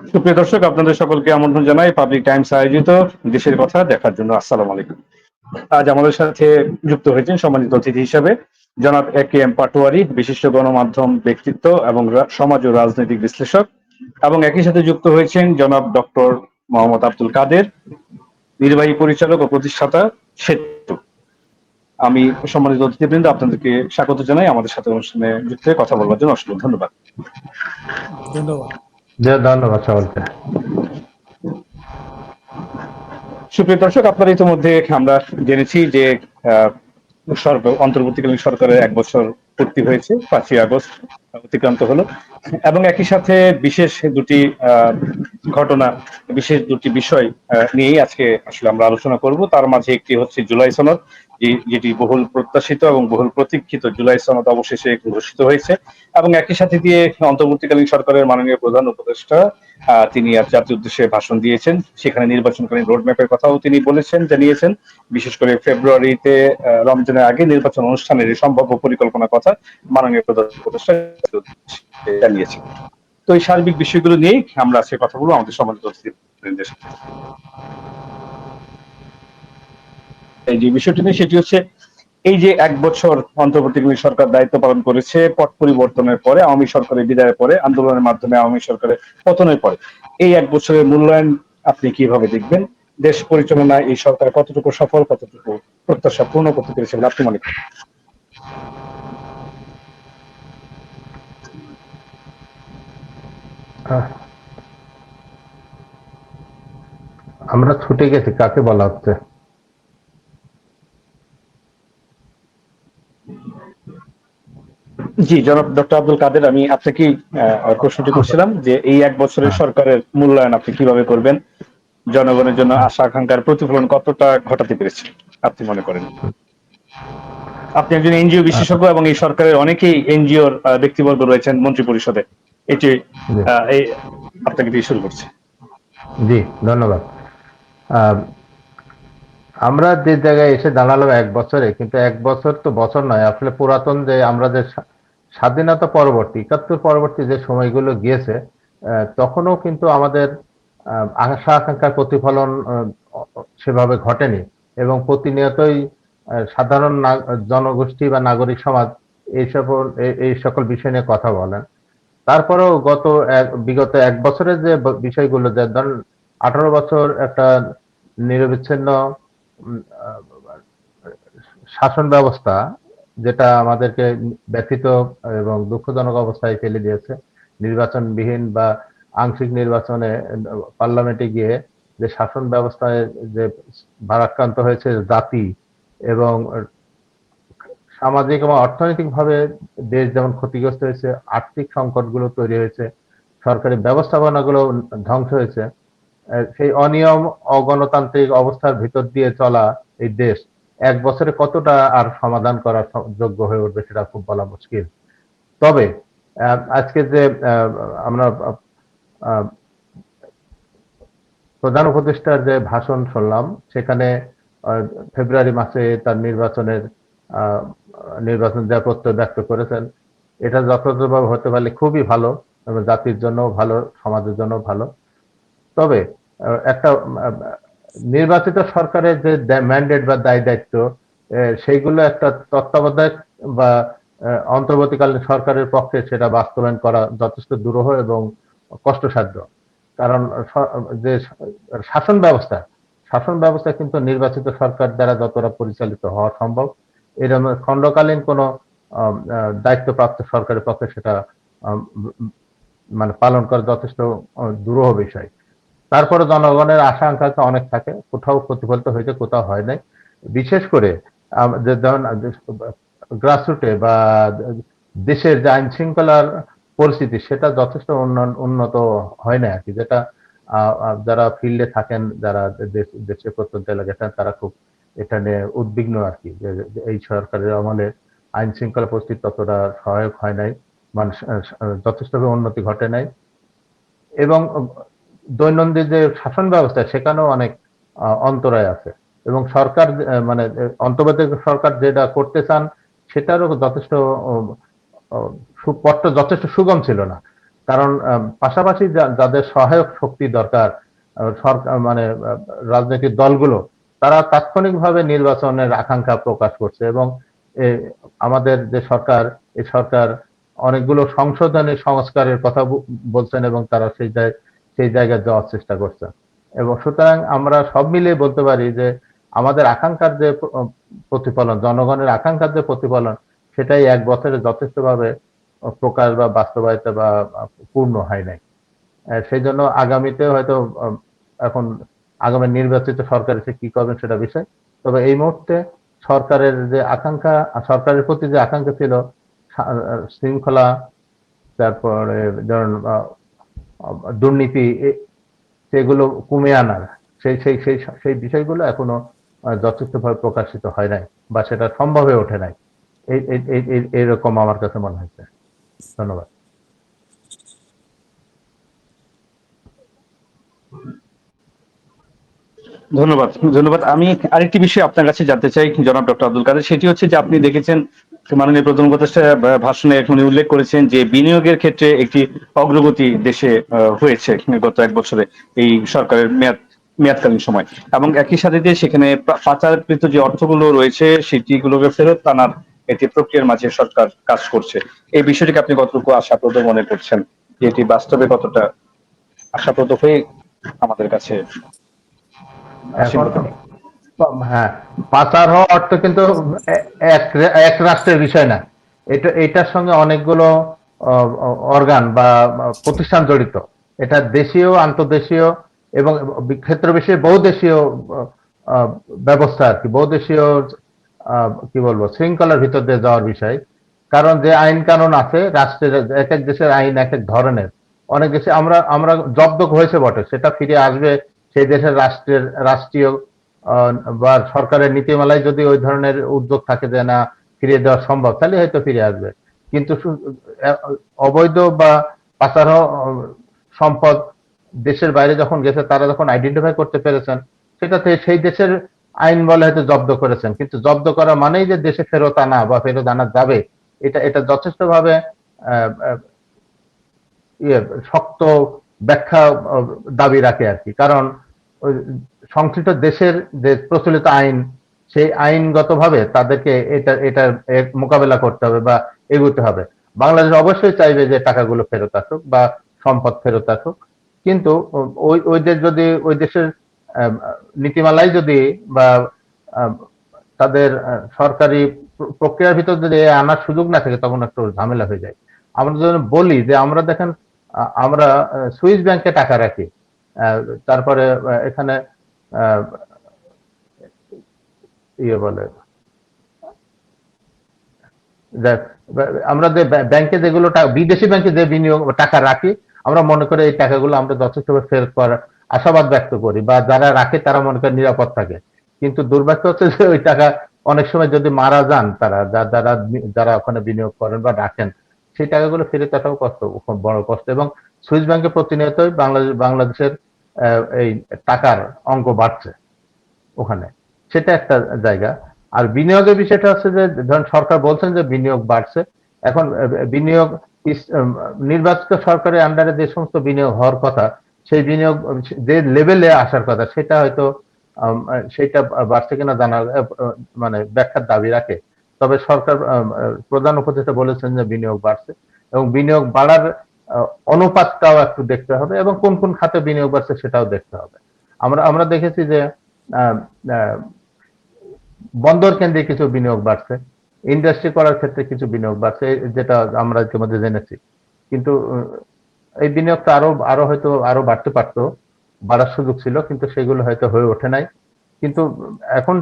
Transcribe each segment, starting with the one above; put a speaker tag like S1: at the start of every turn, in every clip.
S1: সুপ্রিয় দর্শক, আপনাদের সকলকে আমন্ত্রণ জানাই পাবলিক টাইমস আয়োজিত দেশের কথা দেখার জন্য। আসসালামু আলাইকুম। আজ আমাদের সাথে যুক্ত হয়েছেন সম্মানিত অতিথি হিসাবে জনাব এ কে এম পাটোয়ারি, বিশিষ্ট গণমাধ্যম ব্যক্তিত্ব এবং সমাজ ও রাজনৈতিক বিশ্লেষক, এবং একই সাথে যুক্ত হয়েছেন জনাব ডক্টর মোহাম্মদ আব্দুল কাদের, নির্বাহী পরিচালক ও প্রতিষ্ঠাতা সেতু। আমি সম্মানিত অতিথিবৃন্দ আপনাদেরকে স্বাগত জানাই আমাদের সাথে অনুষ্ঠানে যুক্ত হয়ে কথা বলবার জন্য। অসংখ্য ধন্যবাদ।
S2: ধন্যবাদ।
S3: ধন্যবাদ সকলকে।
S1: সুপ্রিয় দর্শক, আপনারা ইতিমধ্যে আমরা জেনেছি যে অন্তর্বর্তীকালীন সরকারের ১ বছর পূর্তি হয়েছে, ৫ই আগস্ট অতিক্রান্ত হলো, এবং একই সাথে বিশেষ দুটি ঘটনা, বিশেষ দুটি বিষয় নিয়েই আজকে আসলে আমরা আলোচনা করব। তার মাঝে একটি হচ্ছে জুলাই সনদ, যেটি বহুল প্রত্যাশিত এবং বহুল প্রতীক্ষিত জুলাই সনদ অবশেষে ঘোষিত হয়েছে, এবং একই সাথে দিয়ে অন্তর্বর্তীকালীন সরকারের মাননীয় প্রধান উপদেষ্টা তিনি আজ জাতির উদ্দেশ্যে ভাষণ দিয়েছেন। সেখানে নির্বাচনকালীন রোডম্যাপের কথাও তিনি জানিয়েছেন। বিশেষ করে ফেব্রুয়ারিতে রমজানের আগে নির্বাচন অনুষ্ঠানের সম্ভাব্য পরিকল্পনার কথা মাননীয় প্রধান উপদেষ্টা জানিয়েছেন। তো এই সার্বিক বিষয়গুলো নিয়েই আমরা আজকে কথা বলবো আমাদের সম্মানিত অতিথিবৃন্দের সাথে। এই যে বিষয়টি নিয়ে সেটি হচ্ছে এই যে ১ বছর অন্তর্বর্তীকালীন সরকার দায়িত্ব পালন করেছে, পট পরিবর্তনের পরে, আওয়ামী সরকারের বিদায়ের পরে, আন্দোলনের মাধ্যমে আওয়ামী সরকারের পতনের পরে এই ১ বছরের মূল্যায়ন আপনি কিভাবে দেখবেন? দেশ পরিচালনায় এই সরকার কতটুকু সফল, কতটুকু প্রত্যাশা পূর্ণ করতে পেরেছে বলে আপনি মনে করেন?
S3: আমরা ছুটে গেছি কাকে বলা হচ্ছে?
S1: জি, জনাব ডক্টর আব্দুল কাদের, আমি আপনাকে প্রশ্নটি করছিলাম যে এই ১ বছরের সরকারের মূল্যায়ন আপনি কিভাবে করবেন? জনগণের জন্য আশা আকাঙ্ক্ষার প্রতিফলন কতটা ঘটাতে পেরেছে আপনি মনে করেন? আপনি একজন এনজিও বিশেষজ্ঞ এবং এই সরকারের অনেকেই এনজিওর ব্যক্তিবর্গ রয়েছেন মন্ত্রী পরিষদে। এটি আপনাকে দিয়ে শুরু করছে।
S3: জি, ধন্যবাদ। আমরা যে জায়গায় এসে দাঁড়ালাম ১ বছরে, কিন্তু ১ বছর তো বছর নয়, আসলে পুরাতন যে আমরা যে স্বাধীনতা পরবর্তী ৭১ পরবর্তী যে সময়গুলো গিয়েছে, তখনও কিন্তু আমাদের আশা আকাঙ্ক্ষার প্রতিফলন সেভাবে ঘটেনি, এবং প্রতিনিয়তই সাধারণ জনগোষ্ঠী বা নাগরিক সমাজ এই সকল বিষয় নিয়ে কথা বলেন। তারপরেও বিগত ১ বছরের যে বিষয়গুলো, যে ধরেন ১৮ বছর একটা নিরবিচ্ছিন্ন শাসন ব্যবস্থা, যেটা আমাদেরকে ব্যথিত এবং দুঃখজনক অবস্থায় ফেলে দিয়েছে। নির্বাচনবিহীন বা আংশিক নির্বাচনে পার্লামেন্টে গিয়ে যে শাসন ব্যবস্থায় যে ভারাক্রান্ত হয়েছে জাতি, এবং সামাজিক এবং অর্থনৈতিকভাবে দেশ যেমন ক্ষতিগ্রস্ত হয়েছে, আর্থিক সংকটগুলো তৈরি হয়েছে, সরকারি ব্যবস্থাপনাগুলো ধ্বংস হয়েছে। সেই অনিয়ম, অগণতান্ত্রিক অবস্থার ভিতর দিয়ে চলা এই দেশ ১ বছরে কতটা আর সমাধান করার যোগ্য হয়ে উঠবে সেটা খুব বলা মুশকিল। তবে আজকে যে আমরা প্রধান উপদেষ্টার যে ভাষণ শুনলাম, সেখানে ফেব্রুয়ারি মাসে তার নির্বাচন দেওয়ার প্রত্যয় ব্যক্ত করেছেন। এটা যথাযথভাবে হতে পারলে খুবই ভালো, এবং জাতির জন্য ভালো, সমাজের জন্য ভালো। তবে একটা নির্বাচিত সরকারের যে ম্যান্ডেট বা দায় দায়িত্ব, সেইগুলো একটা তত্ত্বাবধায়ক বা অন্তর্বর্তীকালীন সরকারের পক্ষে সেটা বাস্তবায়ন করা যথেষ্ট দুরূহ এবং কষ্টসাধ্য। কারণ যে শাসন ব্যবস্থা কিন্তু নির্বাচিত সরকার দ্বারা যতটা পরিচালিত হওয়া সম্ভব, এরকম খণ্ডকালীন কোনো দায়িত্বপ্রাপ্ত সরকারের পক্ষে সেটা মানে পালন করা যথেষ্ট দুরূহ বিষয়। তারপরে জনগণের আশা আকাঙ্ক্ষা অনেক থাকে, কোথাও প্রতিফলিত হয়েছে, কোথাও হয় নাই। বিশেষ করে যেমন গ্রাসরুটে বা দেশের যে আইন শৃঙ্খলার পরিস্থিতি, সেটা যথেষ্ট উন্নত হয় না আর কি। যেটা যারা ফিল্ডে থাকেন, যারা দেশের প্রত্যন্ত এলাকায় থাকেন, তারা খুব এটা নিয়ে উদ্বিগ্ন আর কি, যে এই সরকারের আমলে আইন শৃঙ্খলা পরিস্থিতি ততটা সহায়ক হয় নাই, মানুষ যথেষ্টভাবে উন্নতি ঘটে নাই, এবং দৈনন্দিন যে শাসন ব্যবস্থা সেখানেও অনেক অন্তরায় আছে, এবং সরকার মানে অন্তর্বর্তী সরকার যেটা করতে চান সেটারও যথেষ্ট পথটা যথেষ্ট সুগম ছিল না। কারণ পাশাপাশি যাদের সহায়ক শক্তি দরকার, সরকার মানে রাজনৈতিক দলগুলো, তারা তাৎক্ষণিকভাবে নির্বাচনের আকাঙ্ক্ষা প্রকাশ করছে এবং আমাদের যে সরকার, এই সরকার অনেকগুলো সংশোধনী সংস্কারের কথা বলছেন এবং তারা সেই জায়গায় যাওয়ার চেষ্টা করছে। এবং সুতরাং আমরা সব মিলিয়ে বলতে পারি যে আমাদের আকাঙ্ক্ষার যে প্রতিফলন, জনগণের আকাঙ্ক্ষার যে প্রতিফলন, সেটাই 1 বছরে যথেষ্টভাবে প্রকাশ বা বাস্তবায়িত বা পূর্ণ হয় নাই। সেই জন্য আগামীতে হয়তো এখন আগামী নির্বাচিত সরকার এসে কি করবেন সেটা বিষয়। তবে এই মুহূর্তে সরকারের যে আকাঙ্ক্ষা, সরকারের প্রতি যে আকাঙ্ক্ষা ছিল শৃঙ্খলা, তারপরে ধরুন দুর্নীতি, সেগুলো কমিয়ে আনার সেই সেই সেই সেই বিষয়গুলো এখনো যথেষ্টভাবে প্রকাশিত হয় নাই বা সেটা সম্ভব হয়ে ওঠে নাই। এইরকম আমার কাছে মনে হয়েছে। ধন্যবাদ।
S1: ধন্যবাদ, ধন্যবাদ। আমি আরেকটি বিষয় আপনার কাছে জানতে চাই জনাব ডক্টর আব্দুল কাদের, সেটি হচ্ছে যে আপনি দেখেছেন মাননীয় প্রধান উপদেষ্টা ভাষণে এখন উল্লেখ করেছেন যে বিনিয়োগের ক্ষেত্রে একটি অগ্রগতি দেশে হয়েছে গত 1 বছরে এই সরকারের মেয়াদকালীন সময়, এবং একই সাথে যে সেখানে পাচারকৃত যে অর্থগুলো রয়েছে সেটিগুলোকে ফেরত আনার একটি প্রক্রিয়ার মাঝে সরকার কাজ করছে। এই বিষয়টিকে আপনি কতটুকু আশাপ্রদ মনে করছেন, যে এটি বাস্তবে কতটা আশাপ্রদ হয়ে আমাদের কাছে আসীন
S3: এখন
S1: হতে পারে?
S3: হ্যাঁ, পাচার হওয়া অর্থ কিন্তু এক এক রাষ্ট্রের বিষয় না। এটার সঙ্গে অনেকগুলো অর্গান বা প্রতিষ্ঠান জড়িত। এটা দেশীয়, আন্তর্দেশীয় এবং ক্ষেত্র বিশেষে বহুদেশীয় ব্যবস্থা আর কি, বহুদেশীয় কি বলবো শৃঙ্খলার ভিতর দিয়ে যাওয়ার বিষয়। কারণ যে আইন কানুন আছে রাষ্ট্রের, এক এক দেশের আইন এক এক ধরনের। অনেক দেশে আমরা আমরা জব্দ হয়েছে বটে, সেটা ফিরে আসবে সেই দেশের রাষ্ট্রীয় বা সরকারের নীতিমালায় যদি ওই ধরনের উদ্যোগ থাকে যে না ফিরিয়ে দেওয়া সম্ভব, তাহলে হয়তো ফিরে আসবে। কিন্তু অবৈধ বা পাচার সম্পদ দেশের বাইরে যখন গেছে, তারা যখন আইডেন্টিফাই করতে পেরেছেন, সেটাতে সেই দেশের আইন বলে হয়তো জব্দ করেছেন, কিন্তু জব্দ করা মানেই যে দেশে ফেরত আনা বা ফেরত আনা যাবে, এটা যথেষ্টভাবে শক্ত ব্যাখ্যা দাবি রাখে আর কি। কারণ সংশ্লিষ্ট দেশের যে প্রচলিত আইন, সেই আইনগতভাবে তাদেরকে এটা মোকাবেলা করতে হবে বা এগোতে হবে। বাংলাদেশ অবশ্যই চাইবে যে টাকাগুলো ফেরত আসুক বা সম্পদ ফেরত আসুক, কিন্তু ওই দেশ যদি ওই দেশের নীতিমালায় যদি বা তাদের সরকারি প্রক্রিয়ার ভিতর যদি আনার সুযোগ না থাকে, তখন একটু ঝামেলা হয়ে যায়। আমরা যদি বলি যে আমরা দেখেন আমরা সুইস ব্যাংকে টাকা রাখি, তারপরে এখানে ইয়ে বলে আমরা যে ব্যাংকে যেগুলো বিদেশি ব্যাংকে যে বিনিয়োগ টাকা রাখি, আমরা মনে করি এই টাকাগুলো আমরা যথেষ্টভাবে ফেরত করার আশাবাদ ব্যক্ত করি বা যারা রাখে তারা মনে করে নিরাপদ থাকে। কিন্তু দুর্ভাগ্য হচ্ছে যে ওই টাকা অনেক সময় যদি মারা যান তারা, যারা ওখানে বিনিয়োগ করেন বা রাখেন, সেই টাকাগুলো ফেরত আসাও খুব বড় কষ্ট। এবং সুইস ব্যাংকে প্রতিনিয়তই বাংলাদেশের এই টাকার অঙ্ক বাড়ছে ওখানে, সেটা একটা জায়গা। আর বিনিয়োগের বিষয়টা হচ্ছে যে ধরেন সরকার বলছেন যে বিনিয়োগ বাড়ছে, এখন বিনিয়োগ নির্বাচিত সরকারের আন্ডারে যে সমস্ত বিনিয়োগ হওয়ার কথা, সেই বিনিয়োগ যে লেভেলে আসার কথা, সেটা হয়তো সেটা বাড়ছে কিনা জানার মানে ব্যাখ্যার দাবি রাখে। তবে সরকার প্রধান উপদেষ্টা বলেছেন যে বিনিয়োগ বাড়ছে, এবং বিনিয়োগ বাড়ার অনুপাতটাও একটু দেখতে হবে এবং কোন কোন খাতে বিনিয়োগ বাড়ছে সেটাও দেখতে হবে। আমরা দেখেছি যে বন্দর কেন্দ্রে কিছু বিনিয়োগ বাড়ছে, ইন্ডাস্ট্রি করার ক্ষেত্রে কিছু বিনিয়োগ বাড়ছে, যেটা আমরা ইতিমধ্যে জেনেছি। কিন্তু এই বিনিয়োগটা আরো হয়তো আরো বাড়তে পারতো, বাড়ার সুযোগ ছিল, কিন্তু সেগুলো হয়তো হয়ে ওঠে নাই। কিন্তু এখন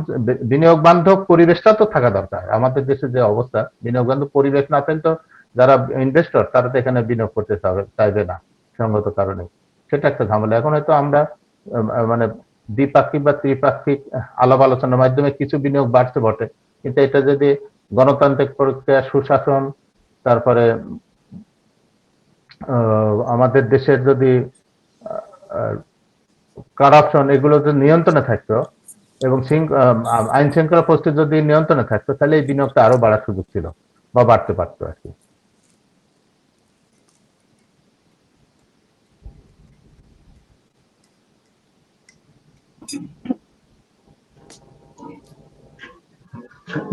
S3: বিনিয়োগ বান্ধব পরিবেশটা তো থাকা দরকার। আমাদের দেশে যে অবস্থা, বিনিয়োগ বান্ধব পরিবেশ না থাকলে তো যারা ইনভেস্টর তারা তো এখানে বিনিয়োগ করতে চাইবে না সঙ্গত কারণে, সেটা একটা ঝামেলা। এখন হয়তো আমরা মানে দ্বিপাক্ষিক বা ত্রিপাক্ষিক আলাপ আলোচনার মাধ্যমে কিছু বিনিয়োগ বাড়ছে বটে, কিন্তু এটা যদি গণতান্ত্রিক প্রক্রিয়া, সুশাসন, তারপরে আমাদের দেশের যদি কারাপশন, এগুলো যদি নিয়ন্ত্রণে থাকতো এবং আইন শৃঙ্খলা পরিস্থিতি যদি নিয়ন্ত্রণে থাকতো, তাহলে এই বিনিয়োগটা আরো বাড়ার সুযোগ ছিল বা বাড়তে পারতো আর কি।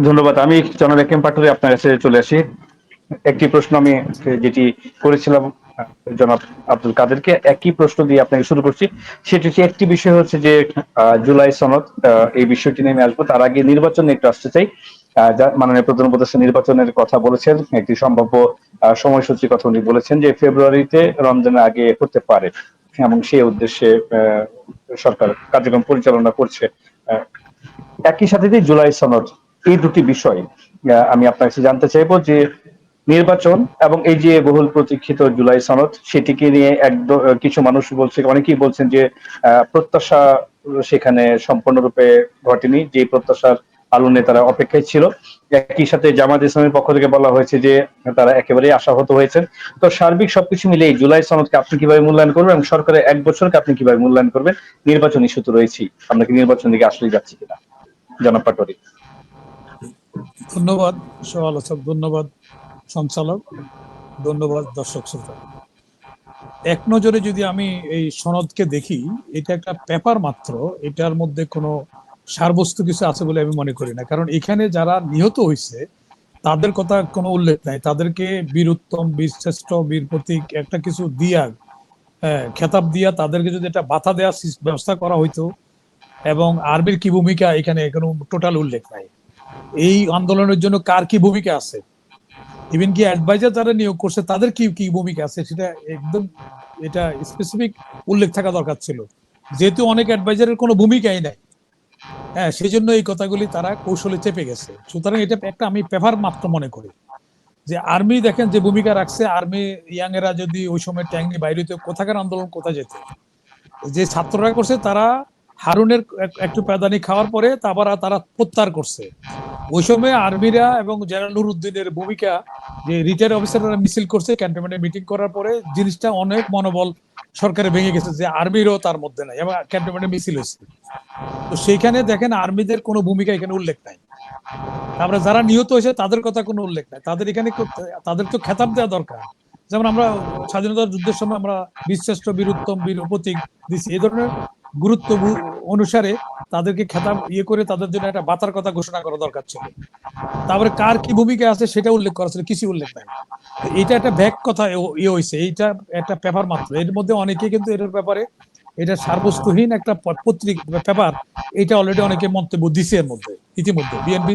S1: ধন্যবাদ। আমি জনাব একেম পাটোয়ারি আপনার কাছে চলে আসি। একটি প্রশ্ন আমি যেটি করেছিলাম জনাব আব্দুল কাদেরকে, একই প্রশ্ন দিয়ে আপনাকে শুরু করছি। সেটি হচ্ছে, একটি বিষয় হচ্ছে যে জুলাই সনদ, এই বিষয়টি নিয়ে আমি আসবো। তার আগে নির্বাচনে একটু আসতে চাই। যা মাননীয় প্রধান উপদেষ্টা নির্বাচনের কথা বলেছেন, একটি সম্ভাব্য সময়সূচির কথা উনি বলেছেন যে ফেব্রুয়ারিতে রমজানের আগে হতে পারে, এবং সেই উদ্দেশ্যে সরকার কার্যক্রম পরিচালনা করছে। আহ, একই সাথে যে জুলাই সনদ, এই দুটি বিষয় আমি আপনার কাছে জানতে চাইবো যে নির্বাচন এবং এই যে বহুল প্রতীক্ষিত জুলাই সনদ, সেটিকে নিয়ে কিছু মানুষ বলছে, অনেকেই বলছেন যে প্রত্যাশা সেখানে সম্পূর্ণরূপে ঘটেনি, যে প্রত্যাশার আলো নিয়ে তারা অপেক্ষায় ছিল। একই সাথে জামাত ইসলামের পক্ষ থেকে বলা হয়েছে যে তারা একেবারেই আশাহত হয়েছেন। তো সার্বিক সবকিছু মিলে এই জুলাই সনদকে আপনি কিভাবে মূল্যায়ন করবেন, এবং সরকারের 1 বছরকে আপনি কিভাবে মূল্যায়ন করবেন? নির্বাচন ইস্যু তো রয়েছেই, আমরা কি নির্বাচন দিকে আসলেই যাচ্ছি কিনা, জনাব পাটোয়ারি?
S2: ধন্যবাদ সহ-আলোচক, ধন্যবাদ সঞ্চালক, ধন্যবাদ দর্শক শ্রোতা। এক নজরে যদি আমি এই সনদকে দেখি, এটা একটা পেপার মাত্র, এটার মধ্যে কোনো সারবস্তু কিছু আছে বলে আমি মনে করি না। কারণ এখানে যারা নিহত হয়েছে তাদের কথা কোনো উল্লেখ নাই। তাদেরকে বীর উত্তম, বীর শ্রেষ্ঠ, বীর প্রতীক একটা কিছু দিয়া, খেতাব দিয়া তাদেরকে যদি একটা ভাতা দেওয়ার ব্যবস্থা করা হইতো, এবং আর্মির কি ভূমিকা এখানে কোনো টোটাল উল্লেখ নাই। এই আন্দোলনের জন্য কার কি ভূমিকা আছে, ইভেন কি অ্যাডভাইজার যারা নিয়োগ করছে তাদের কি কি ভূমিকা আছে, সেটা একদম এটা স্পেসিফিক উল্লেখ থাকা দরকার ছিল। যেহেতু অনেক অ্যাডভাইজারের কোনো ভূমিকাই নাই, হ্যাঁ, সেই জন্য এই কথাগুলি তারা কৌশলে চেপে গেছে। সুতরাং এটা একটা আমি পেপার মাত্র মনে করি। যে আর্মি দেখেন যে ভূমিকা রাখছে, আর্মি ইয়াং এরা যদি ওই সময় ট্যাঙ্ক নিয়ে বাইরে হইতো, কোথাকার আন্দোলন কোথায় যেত। যে ছাত্ররা করছে তারা হারুনের একটু প্যাদানি খাওয়ার পরে তারপর তারা প্রত্যাহার করছে। ওই সময় আর্মিরা এবং জেনারেল নুরুদ্দিনের ভূমিকা, যে রিটায়ার অফিসাররা মিছিল করছে ক্যান্টনমেন্টে মিটিং করার পরে, জিনিসটা অনেক মনোবল সরকারে ভেঙে গেছে যে আর্মিরও তার মধ্যে নাই, এবং ক্যান্টনমেন্টে মিছিল হয়েছে। তো সেইখানে দেখেন আর্মিদের কোনো ভূমিকা এখানে উল্লেখ নাই। তারপরে যারা নিহত হয়েছে তাদের কথা কোনো উল্লেখ নাই। তাদের এখানে তাদের তো খেতাব দেওয়া দরকার। যেমন আমরা স্বাধীনতা যুদ্ধের সময় আমরা বীরশ্রেষ্ঠ, বীর উত্তম, বীর প্রতীক দিচ্ছি, এই ধরনের গুরুত্ব অনুসারে তাদেরকে খেতাব করে তাদের জন্য একটা ভাতার কথা ঘোষণা করা দরকার ছিল। তারপরে কার কি ভূমিকা আছে সেটা উল্লেখ করা ছিল, কিছু উল্লেখ নাই। এটা একটা ব্যাক কথা হয়েছে, এইটা একটা পেপার মাত্র। এর মধ্যে অনেকে কিন্তু এটার ব্যাপারে, এটা সারবস্তুহীন একটা পত্রিকা পেপার, এটা অলরেডি অনেকে মন্তব্য দিছে এর মধ্যে ইতিমধ্যে। বিএনপি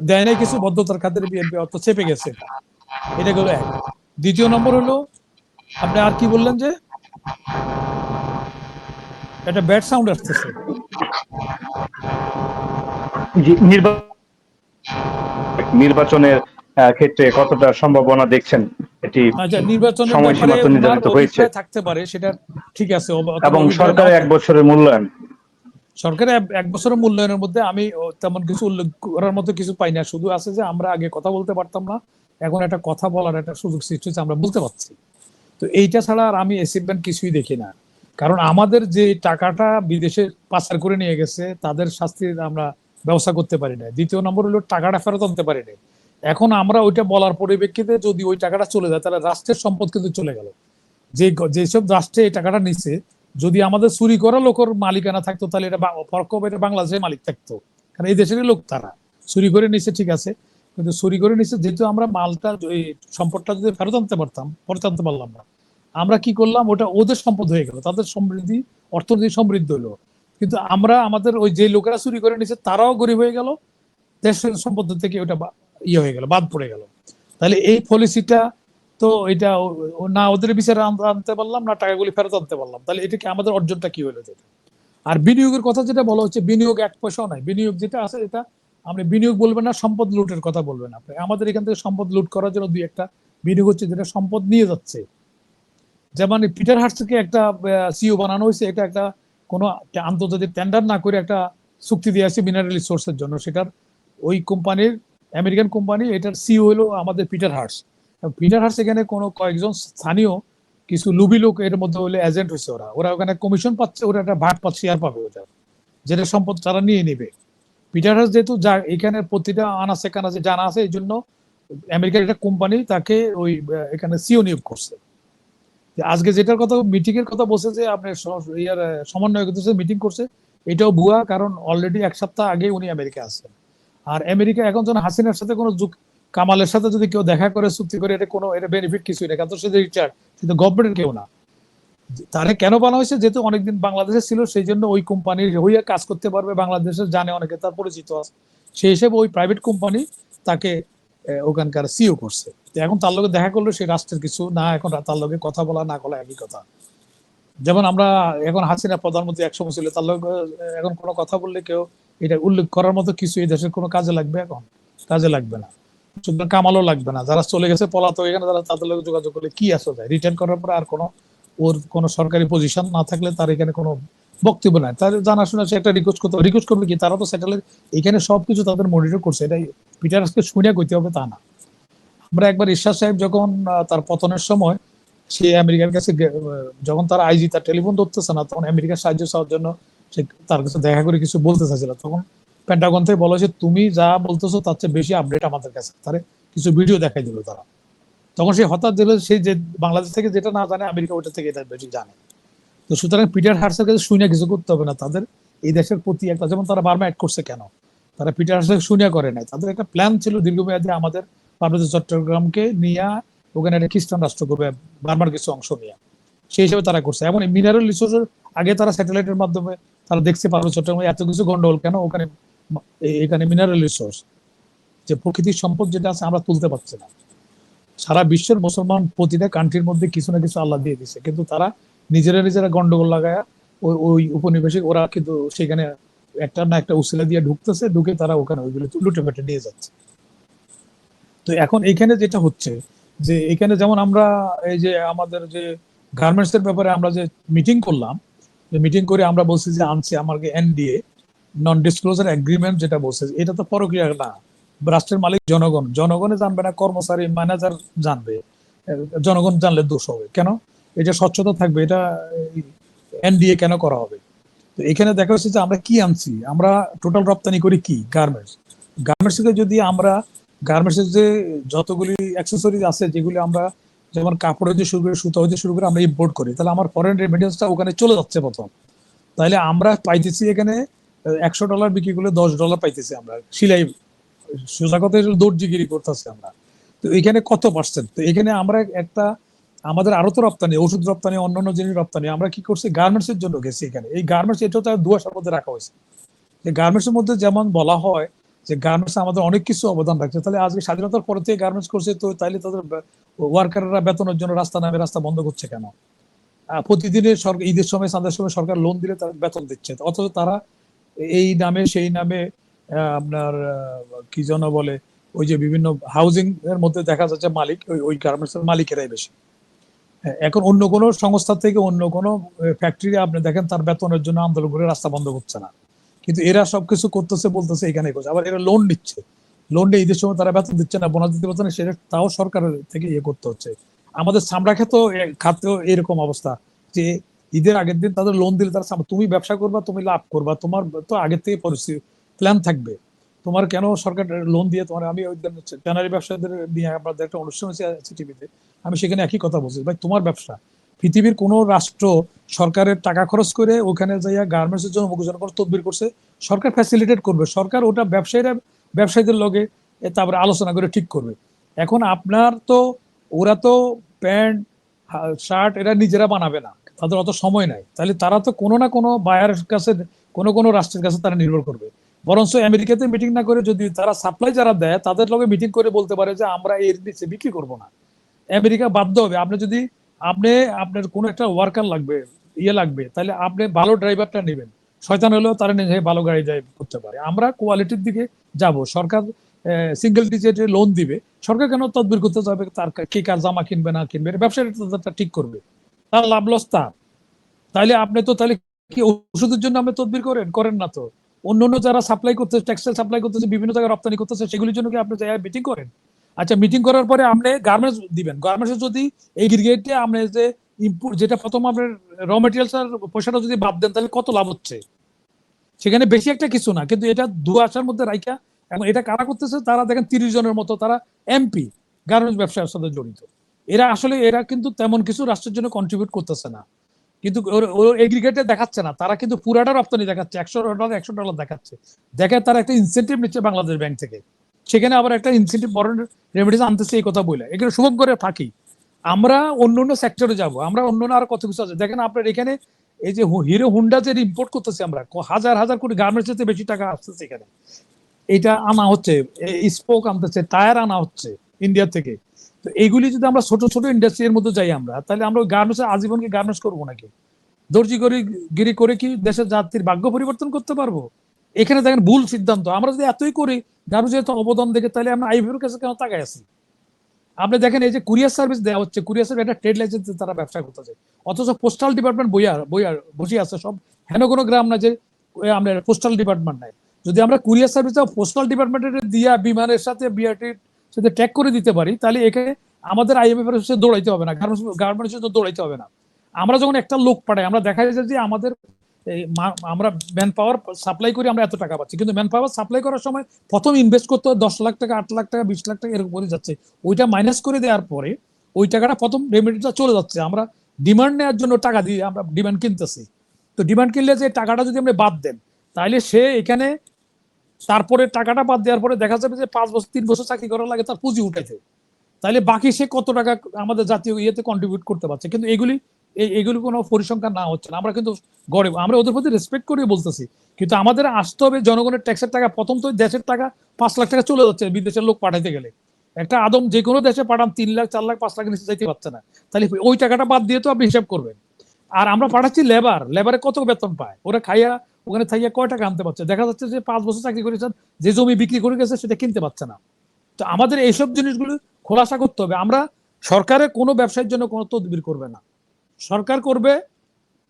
S2: দেয় নাই কিছু, বদ্ধতার খাতিরে বিএনপি অত চেপে গেছে। এটা গেল এক। দ্বিতীয় নম্বর হলো, আপনি আর কি বললেন যে একটা ব্যাড সাউন্ড আসতেছে।
S1: নির্বাচনের ক্ষেত্রে কতটা সম্ভাবনা দেখছেন এটি?
S2: আচ্ছা, নির্বাচনের
S1: সময়সীমা
S2: ব্যাপারে
S1: তো
S2: ওনার
S1: নির্ধারিত হয়েছে,
S2: অভিপ্রায় থাকতে পারে, সেটা ঠিক আছে,
S1: এবং সরকারের 1 বছরের মূল্যায়ন।
S2: সরকারের 1 বছরের মূল্যায়নের মধ্যে আমি তেমন কিছু উল্লেখ করার মতো কিছু পাই না। শুধু আছে যে আমরা আগে কথা বলতে পারতাম না, এখন একটা কথা বলার একটা সুযোগ সৃষ্টি হচ্ছে, আমরা বলতে পারছি। তো এইটা ছাড়া আর আমি অ্যাচিভমেন্ট কিছুই দেখি না। কারণ আমাদের যে টাকাটা বিদেশে পাচার করে নিয়ে গেছে তাদের শাস্তির আমরা ব্যবস্থা করতে পারি না। দ্বিতীয় নম্বর হলো টাকাটা ফেরত আনতে পারি না। এখন আমরা ওইটা বলার পরিপ্রেক্ষিতে যদি ওই টাকাটা চলে যায়, তাহলে রাষ্ট্রের সম্পদ কিন্তু চলে গেল। যেসব রাষ্ট্রে এই টাকাটা নিচ্ছে, যদি আমাদের চুরি করা লোকের মালিকানা থাকতো, তাহলে এটা বাংলাদেশের মালিক থাকতো। কারণ এই দেশেরই লোক, তারা চুরি করে নিচ্ছে ঠিক আছে, কিন্তু চুরি করে নিচ্ছে, যেহেতু আমরা মালটা, এই সম্পদটা যদি ফেরত আনতে পারতাম, ফেরত আনতে পারলাম না, আমরা কি করলাম, ওটা ওদের সম্পদ হয়ে গেল, তাদের সমৃদ্ধি, অর্থনীতি সমৃদ্ধ হলো। কিন্তু আমরা আমাদের ওই যে লোকেরা চুরি করে নিচ্ছে তারাও গরিব হয়ে গেল, দেশের সম্পদ থেকে ওটা হয়ে গেল, বাদ পড়ে গেল। তাহলে এই পলিসিটা তো এটা না ওদের বিচারে আনতে পারলাম, না টাকাগুলি ফেরত আনতে পারলাম, তাহলে এটা কি আমাদের অর্জনটা কি হলো? যেটা আর বিনিয়োগের কথা যেটা বলা হচ্ছে, বিনিয়োগ 1 পয়সাও নাই। বিনিয়োগ যেটা আছে, এটা আপনি বিনিয়োগ বলবেন না, সম্পদ লুটের কথা বলবেন আপনি। আমাদের এখান থেকে সম্পদ লুট করার জন্য দুই একটা বিনিয়োগ হচ্ছে, যেটা সম্পদ নিয়ে যাচ্ছে। যেমন পিটার হার্টসকে একটা সিও বানানো হয়েছে, এটা একটা কোনো আন্তর্জাতিক টেন্ডার না করে একটা চুক্তি দিয়ে আসছে মিনারেল রিসোর্সের জন্য। সেটার ওই কোম্পানির, আমেরিকান কোম্পানি, এটার সিও হলো আমাদের পিটার হার্টস। পিটার হার্টস এখানে কোনো কয়েকজন স্থানীয় কিছু লুবি লোক এর মধ্যে হলে এজেন্ট হয়েছে। ওরা ওখানে কমিশন পাচ্ছে, ওরা একটা ভাগ পাচ্ছে, শেয়ার পাবে, ওটা যেটা সম্পদ তারা নিয়ে নেবে। পিটার হার্টস যেহেতু এখানে প্রতিটা আনাচে কানাচে জানা আছে, এই জন্য আমেরিকার একটা কোম্পানি তাকে ওই এখানে সিও নিয়োগ করছে। আজকে যেটার কথা, মিটিং এর কথা বলছে, যে আপনার সমন্বয় মিটিং করছে, এটাও ভুয়া, কারণ অলরেডি এক সপ্তাহ আগে উনি আমেরিকা আছেন। আর আমেরিকা এখন যেন হাসিনার সাথে কোনো কামালের সাথে যদি কেউ দেখা করে চুক্তি করে, এটা কোনো এটা বেনিফিট কিছুই না, কারণ সে রিচার্ড, কিন্তু গভর্নমেন্টের কেউ না। তারে কেন বানা হয়েছে? যেহেতু অনেকদিন বাংলাদেশে ছিল, সেই জন্য ওই কোম্পানির হইয়া কাজ করতে পারবে, বাংলাদেশের জানে অনেকে, তার পরিচিত আছে, সেই হিসেবে ওই প্রাইভেট কোম্পানি তাকে ওখানকার সিও করছে। তো এখন তার লগে দেখা করলে সেই রাষ্ট্রের কিছু না, এখন তার লগে কথা বলা না বলা একই কথা। যেমন আমরা এখন হাসিনা প্রধানমন্ত্রী একসময় ছিল, তার লগে এখন কোনো কথা বললে কেউ এটা উল্লেখ করার মতো কিছু এই দেশের কোনো কাজে লাগবে? এখন কাজে লাগবে না। সুতরাং কামালও লাগবে না, যারা চলে গেছে পলাতক, এখানে যারা তাদের লগে যোগাযোগ করলে কি আসা যায়? রিটার্ন করার পর আর কোনো ওর কোনো সরকারি পজিশন না থাকলে তার এখানে কোনো বক্তব্য নাই, তার জানাশোনা সে একটা রিকোয়েস্ট করবে কি? তারা তো স্যাটেলাইট এখানে সবকিছু তাদের মনিটর করছে, এটাই পিটারসকে শুনে কইতে হবে তা না। আমরা একবার ঈশ্বর সাহেব যখন তার পতনের সময় সে আমেরিকার কাছে যখন তার আইজি তার টেলিফোন ধরতেছে না, তখন আমেরিকার সাহায্য চাওয়ার জন্য সে তার কাছে দেখা করে কিছু বলতে চাইছিল, তখন পেন্টাগন থেকে বলা যে তুমি যা বলতেছো তার চেয়ে বেশি আপডেট আমাদের কাছে, তারে কিছু ভিডিও দেখাই দিল তারা। তখন সে হঠাৎ দিল, সে যে বাংলাদেশ থেকে যেটা না জানে আমেরিকা ওটা থেকে এটা বেশি জানে। তো সুতরাং পিটার হার্সের কাছে শুনে কিছু করতে হবে না, তাদের এই দেশের প্রতি একটা, যেমন তারা বার্মা অ্যাড করছে কেন, তারা পিটার হার্সের শুনে করে নাই, তাদের একটা প্ল্যান ছিল দীর্ঘমেয়াদী, আমাদের পার্বত্য চট্টগ্রামকে নিয়ে ওখানে একটা খ্রিস্টান রাষ্ট্র করবে, বার্মার কিছু অংশ নিয়ে, সেই হিসেবে তারা করছে। এমন মিনারেল রিসোর্সের আগে তারা স্যাটেলাইটের মাধ্যমে তারা দেখতে পারবে চট্টগ্রামে এত কিছু গন্ডগোল কেন, ওখানে এখানে মিনারেল রিসোর্স যে প্রকৃতির সম্পদ যেটা আছে আমরা তুলতে পারছি না। সারা বিশ্বের মুসলমান প্রতিটা কান্ট্রির মধ্যে কিছু না কিছু আল্লাহ দিয়ে দিচ্ছে, কিন্তু তারা নিজেরা গন্ডগোল লাগায় ওই উপনিবেশিক ওরা কিন্তু সেখানে একটা না একটা উসিলা দিয়ে ঢুকতেছে, ঢুকে তারা ওখানে ওইগুলো লুটে পেটে নিয়ে যাচ্ছে। তো এখন এখানে যেটা হচ্ছে যে এখানে যেমন আমরা এই যে আমাদের যে গার্মেন্টস এর ব্যাপারে আমরা যে মিটিং করলাম, যে মিটিং করে আমরা বলছি যে আনছি আমাকে এনডিএ, নন ডিসক্লোজার এগ্রিমেন্ট যেটা বলছে, এটা তো পরক্রিয়া না। রাষ্ট্রের মালিক জনগণ, জনগণে জানবে না, কর্মচারী ম্যানেজার জানবে, জনগণ জানলে দোষ হবে কেন? এটা স্বচ্ছতা থাকবে, এটা এনডিএ কেন করা হবে? তো এখানে দেখা যাচ্ছে যে আমরা কি আনছি, আমরা টোটাল রপ্তানি করি কি গার্মেন্টস। গার্মেন্টস থেকে যদি আমরা গার্মেন্টসের যে যতগুলি অ্যাক্সেসরিজ আছে যেগুলি আমরা, যেমন কাপড় হইতে শুরু করে সুতা হইতে শুরু করে আমরা ইম্পোর্ট করি, তাহলে আমার ফরেন রেমিটেন্সটা ওখানে চলে যাচ্ছে প্রথম। তাহলে আমরা পাইতেছি এখানে $100 বিক্রি করলে $10 পাইতেছি আমরা, সিলাই সোজা কথা দর্জিগিরি করতেছি আমরা। তো এখানে কত পার্সেন্ট? তো এখানে আমরা একটা আমাদের আরো তো রপ্তানি, ওষুধ রপ্তানি, অন্যান্য জিনিস রপ্তানি, আমরা কি করছি গার্মেন্টস এর জন্য গেছি এখানে। এই গার্মেন্টস এটাও তার দুয়াশার মধ্যে রাখা হয়েছে, যে গার্মেন্টস এর মধ্যে যেমন বলা হয় যে গার্মেন্টস আমাদের অনেক কিছু অবদান রাখছে, তাহলে আজকে স্বাধীনতার পরে থেকে গার্মেন্টস করছে, তো তাইলে তাদের ওয়ার্কাররা বেতনের জন্য রাস্তা নামে, রাস্তা বন্ধ করছে কেন? প্রতিদিনের সরকার ঈদের সময় চাঁদের সময় সরকার লোন দিলে তারা বেতন দিচ্ছে, অথচ তারা এই নামে সেই নামে আপনার কি যেন বলে, ওই যে বিভিন্ন হাউজিং এর মধ্যে দেখা যাচ্ছে মালিক ওই গার্মেন্টস এর মালিকেরাই বেশি। এখন অন্য কোনো সংস্থা থেকে অন্য কোনো ফ্যাক্টরি আপনি দেখেন তার বেতনের জন্য আন্দোলন করে রাস্তা বন্ধ করছে না, কিন্তু এরা সবকিছু করতেছে, বলতেছে এখানে করছে, আবার এরা লোন নিচ্ছে, লোন নিয়ে ঈদের সময় তারা বেতন দিচ্ছে না, বোনাস দিতে পারছে না, সেটা তাও সরকারের থেকে ইয়ে করতে হচ্ছে। আমাদের চামড়া খাতেও এরকম অবস্থা, যে ঈদের আগের দিন তাদের লোন দিলে তারা তুমি ব্যবসা করবা, তুমি লাভ করবা, তোমার তো আগের থেকে পরিস্থিতি প্ল্যান থাকবে, তোমার কেন সরকার লোন দিয়ে তোমার। আমি ওই ট্যানারি ব্যবসায়ীদের নিয়ে আমাদের একটা অনুষ্ঠান হয়েছে টিভিতে, আমি সেখানে একই কথা বলছি, ভাই তোমার ব্যবসা, পৃথিবীর কোন রাষ্ট্র সরকারের টাকা খরচ করে ওখানে যাইয়া গার্মেন্টস এর জন্য মুখোজন করে তদবির করছে? সরকার ফ্যাসিলিটেট করবে, সরকার ওটা ব্যবসায়ীদের লগে তারপরে আলোচনা করে ঠিক করবে। এখন আপনার তো ওরা তো প্যান্ট শার্ট এরা নিজেরা বানাবে না, তাদের অত সময় নাই, তাহলে তারা তো কোনো না কোনো বায়ারের কাছে, কোনো রাষ্ট্রের কাছে তারা নির্ভর করবে। বরঞ্চ আমেরিকাতে মিটিং না করে যদি তারা সাপ্লাই যারা দেয় তাদের লগে মিটিং করে বলতে পারে যে আমরা এর নিচে বিক্রি করবো না, আমেরিকা বাধ্য হবে। আপনি যদি আপনার কোনো একটা ওয়ার্কার লাগবে, ইয়ে লাগবে, তাহলে আপনি ভালো ড্রাইভারটা নেবেন, শয়তান হলেও তারা নিজে ভালো গাড়ি ড্রাইভ করতে পারে। আমরা কোয়ালিটির দিকে যাব, সরকার সিঙ্গেল ডিজিটে লোন দিবে, সরকার কেন তদবির করতে যাবে তার কে কার জামা কিনবে না কিনবে, ব্যবসায়ীটা ঠিক করবে, তার লাভ লস তার। তাহলে আপনি তো তাহলে কি ওষুধের জন্য আপনি তদবির করেন না তো? অন্য যারা সাপ্লাই করতেছে, টেক্সটাইল সাপ্লাই করতেছে, বিভিন্ন জায়গায় রপ্তানি করতেছে, সেগুলির জন্য কি আপনি জায়গায় মিটিং করেন? আচ্ছা, মিটিং করার পরে আপনি গার্মেন্টস দিবেন, গার্মেন্টস যদি এগ্রিগেটে আপনি যে ইম্পোর্ট যেটা প্রথম আপনার র মেটেরিয়ালস এর পয়সাটা যদি বাদ দেন, তাহলে কত লাভ হচ্ছে? সেখানে বেশি একটা কিছু না, কিন্তু এটা দুয়াশার মধ্যে রাইখা এবং এটা কারা করতেছে? তারা দেখেন 30 জনের মতো তারা এমপি গার্মেন্টস ব্যবসার সাথে জড়িত। এরা কিন্তু তেমন কিছু রাষ্ট্রের জন্য কন্ট্রিবিউট করতেছে না। কিন্তু এগ্রিগেটে দেখাচ্ছে না, তারা কিন্তু পুরাটা রপ্তানি দেখাচ্ছে, $100 দেখাচ্ছে, দেখে তারা একটা ইনসেন্টিভ নিচ্ছে বাংলাদেশ ব্যাংক থেকে, সেখানে আবার একটা ইনসেন্টিভ বড় রেমিটেন্স আনতেছে, এই কথা বলে এখানে শুভম করে থাকি। আমরা অন্য অন্য সেক্টরে যাব, আমরা অন্য আর কত কিছু আছে দেখেন আপনার এখানে। এই যে হিরো হুন্ডা যে ইম্পোর্ট করতেছি আমরা, হাজার হাজার কোটি, গার্মেন্টস এর বেশি টাকা আসতেছে এখানে, এটা আনা হচ্ছে, স্পোক আনতেছে, টায়ার আনা হচ্ছে ইন্ডিয়া থেকে। তো এইগুলি যদি আমরা ছোট ছোট ইন্ডাস্ট্রির মধ্যে যাই আমরা, তাহলে আমরা গার্মেন্টস আজীবন কি গার্মেন্টস করবো নাকি? দর্জি গিরি করে কি দেশের জাতির ভাগ্য পরিবর্তন করতে পারবো? এখানে দেখেন ভুল সিদ্ধান্ত। আমরা যদি এতই করি গার্মেন্টস এত অবদান দেখে, তাহলে আমরা আইভির কাছে কেন তাকাই আছি? আপনি দেখেন এই যে কুরিয়ার সার্ভিস দেওয়া হচ্ছে, কুরিয়ার সার্ভিস একটা ট্রেড লাইসেন্স তারা ব্যবসা করতেছে, অথচ পোস্টাল ডিপার্টমেন্ট বসে আছে সব। হেন কোনো গ্রাম না যে আমরা পোস্টাল ডিপার্টমেন্ট নাই। যদি আমরা কুরিয়ার সার্ভিস পোস্টাল ডিপার্টমেন্টের দিয়া বিমানের সাথে বিআরটির সাথে ট্যাগ করে দিতে পারি, তাহলে এখানে আমাদের আইএমএফ এর সাথে দৌড়াইতে হবে না, গার্মেন্টস দৌড়াইতে হবে না। আমরা যখন একটা লোক পাঠাই, আমরা দেখা যায় যে আমাদের আমরা ম্যান পাওয়ার সাপ্লাই করি, আমরা এত টাকা পাচ্ছি, কিন্তু ম্যান পাওয়ার সাপ্লাই করার সময় প্রথম ইনভেস্ট করতে হয় 10 লাখ টাকা, 8 লাখ টাকা, 20 লাখ টাকা, এরকম করে যাচ্ছে। ওইটা মাইনাস করে দেওয়ার পরে ওই টাকাটা প্রথম রেমিটেন্সটা চলে যাচ্ছে, আমরা ডিমান্ড নেওয়ার জন্য টাকা দিয়ে আমরা ডিমান্ড কিনতেছি। তো ডিমান্ড কিনলে যে টাকাটা যদি আপনি বাদ দেন, তাহলে সে এখানে তারপরে টাকাটা বাদ দেওয়ার পরে দেখা যাবে যে 5 বছর 3 বছর চাকরি করার লাগে তার পুঁজি উঠাইতে, তাহলে বাকি সে কত টাকা আমাদের জাতীয় ইয়েতে কন্ট্রিবিউট করতে পারছে। কিন্তু এগুলি কোনো পরিসংখ্যান না হচ্ছে না। আমরা কিন্তু গরিব, আমরা ওদের প্রতি রেসপেক্ট করে বলতেছি, কিন্তু আমাদের আসতে হবে জনগণের ট্যাক্সের টাকা। প্রথম তো দেশের টাকা 5 লাখ টাকা চলে যাচ্ছে বিদেশের লোক পাঠাইতে গেলে। একটা আদম যে কোনো দেশে পাঠান 3 লাখ 4 লাখ 5 লাখের নিচে যাইতে পারছে না, তাহলে ওই টাকাটা বাদ দিয়ে তো আপনি হিসাব করবেন। আর আমরা পাঠাচ্ছি লেবারে কত বেতন পায়, ওরা খাইয়া ওখানে থাইয়া কয় টাকা আনতে পারছে? দেখা যাচ্ছে যে 5 বছর চাকরি করেছেন, যে জমি বিক্রি করে গেছে সেটা কিনতে পারছে না। তো আমাদের এইসব জিনিসগুলো খোলাসা করতে হবে। আমরা সরকারের কোনো ব্যবসায়ের জন্য কোনো তদবির করবে না, সরকার করবে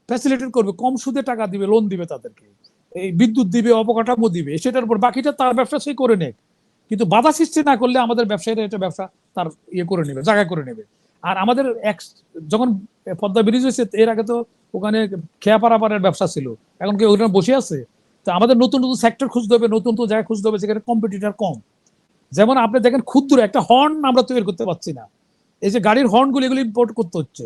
S2: ফ্যাসিলিটেট করবে, কম সুদে টাকা দিবে, লোন দিবে তাদেরকে, এই বিদ্যুৎ দিবে, অবকাঠামো দিবে, সেটার উপর বাকিটা তার ব্যবসা সেই করে নেয়। কিন্তু বাধা সৃষ্টি না করলে আমাদের ব্যবসায়ীরা এটা ব্যবসা তার ইয়ে করে নেবে, জায়গা করে নেবে। আর আমাদের যখন পদ্মা ব্রিজ হয়েছে, এর আগে তো ওখানে খেয়া পারাপারের ব্যবসা ছিল, এখন কি ওখানে বসে আছে? তো আমাদের নতুন নতুন সেক্টর খুঁজতে হবে, নতুন নতুন জায়গা খুঁজতে হবে যেখানে কম্পিটিটর কম। যেমন আপনি দেখেন ক্ষুদ্র একটা হর্ন আমরা তৈরি করতে পারছি না, এই যে গাড়ির হর্নগুলো এগুলো ইম্পোর্ট করতে হচ্ছে।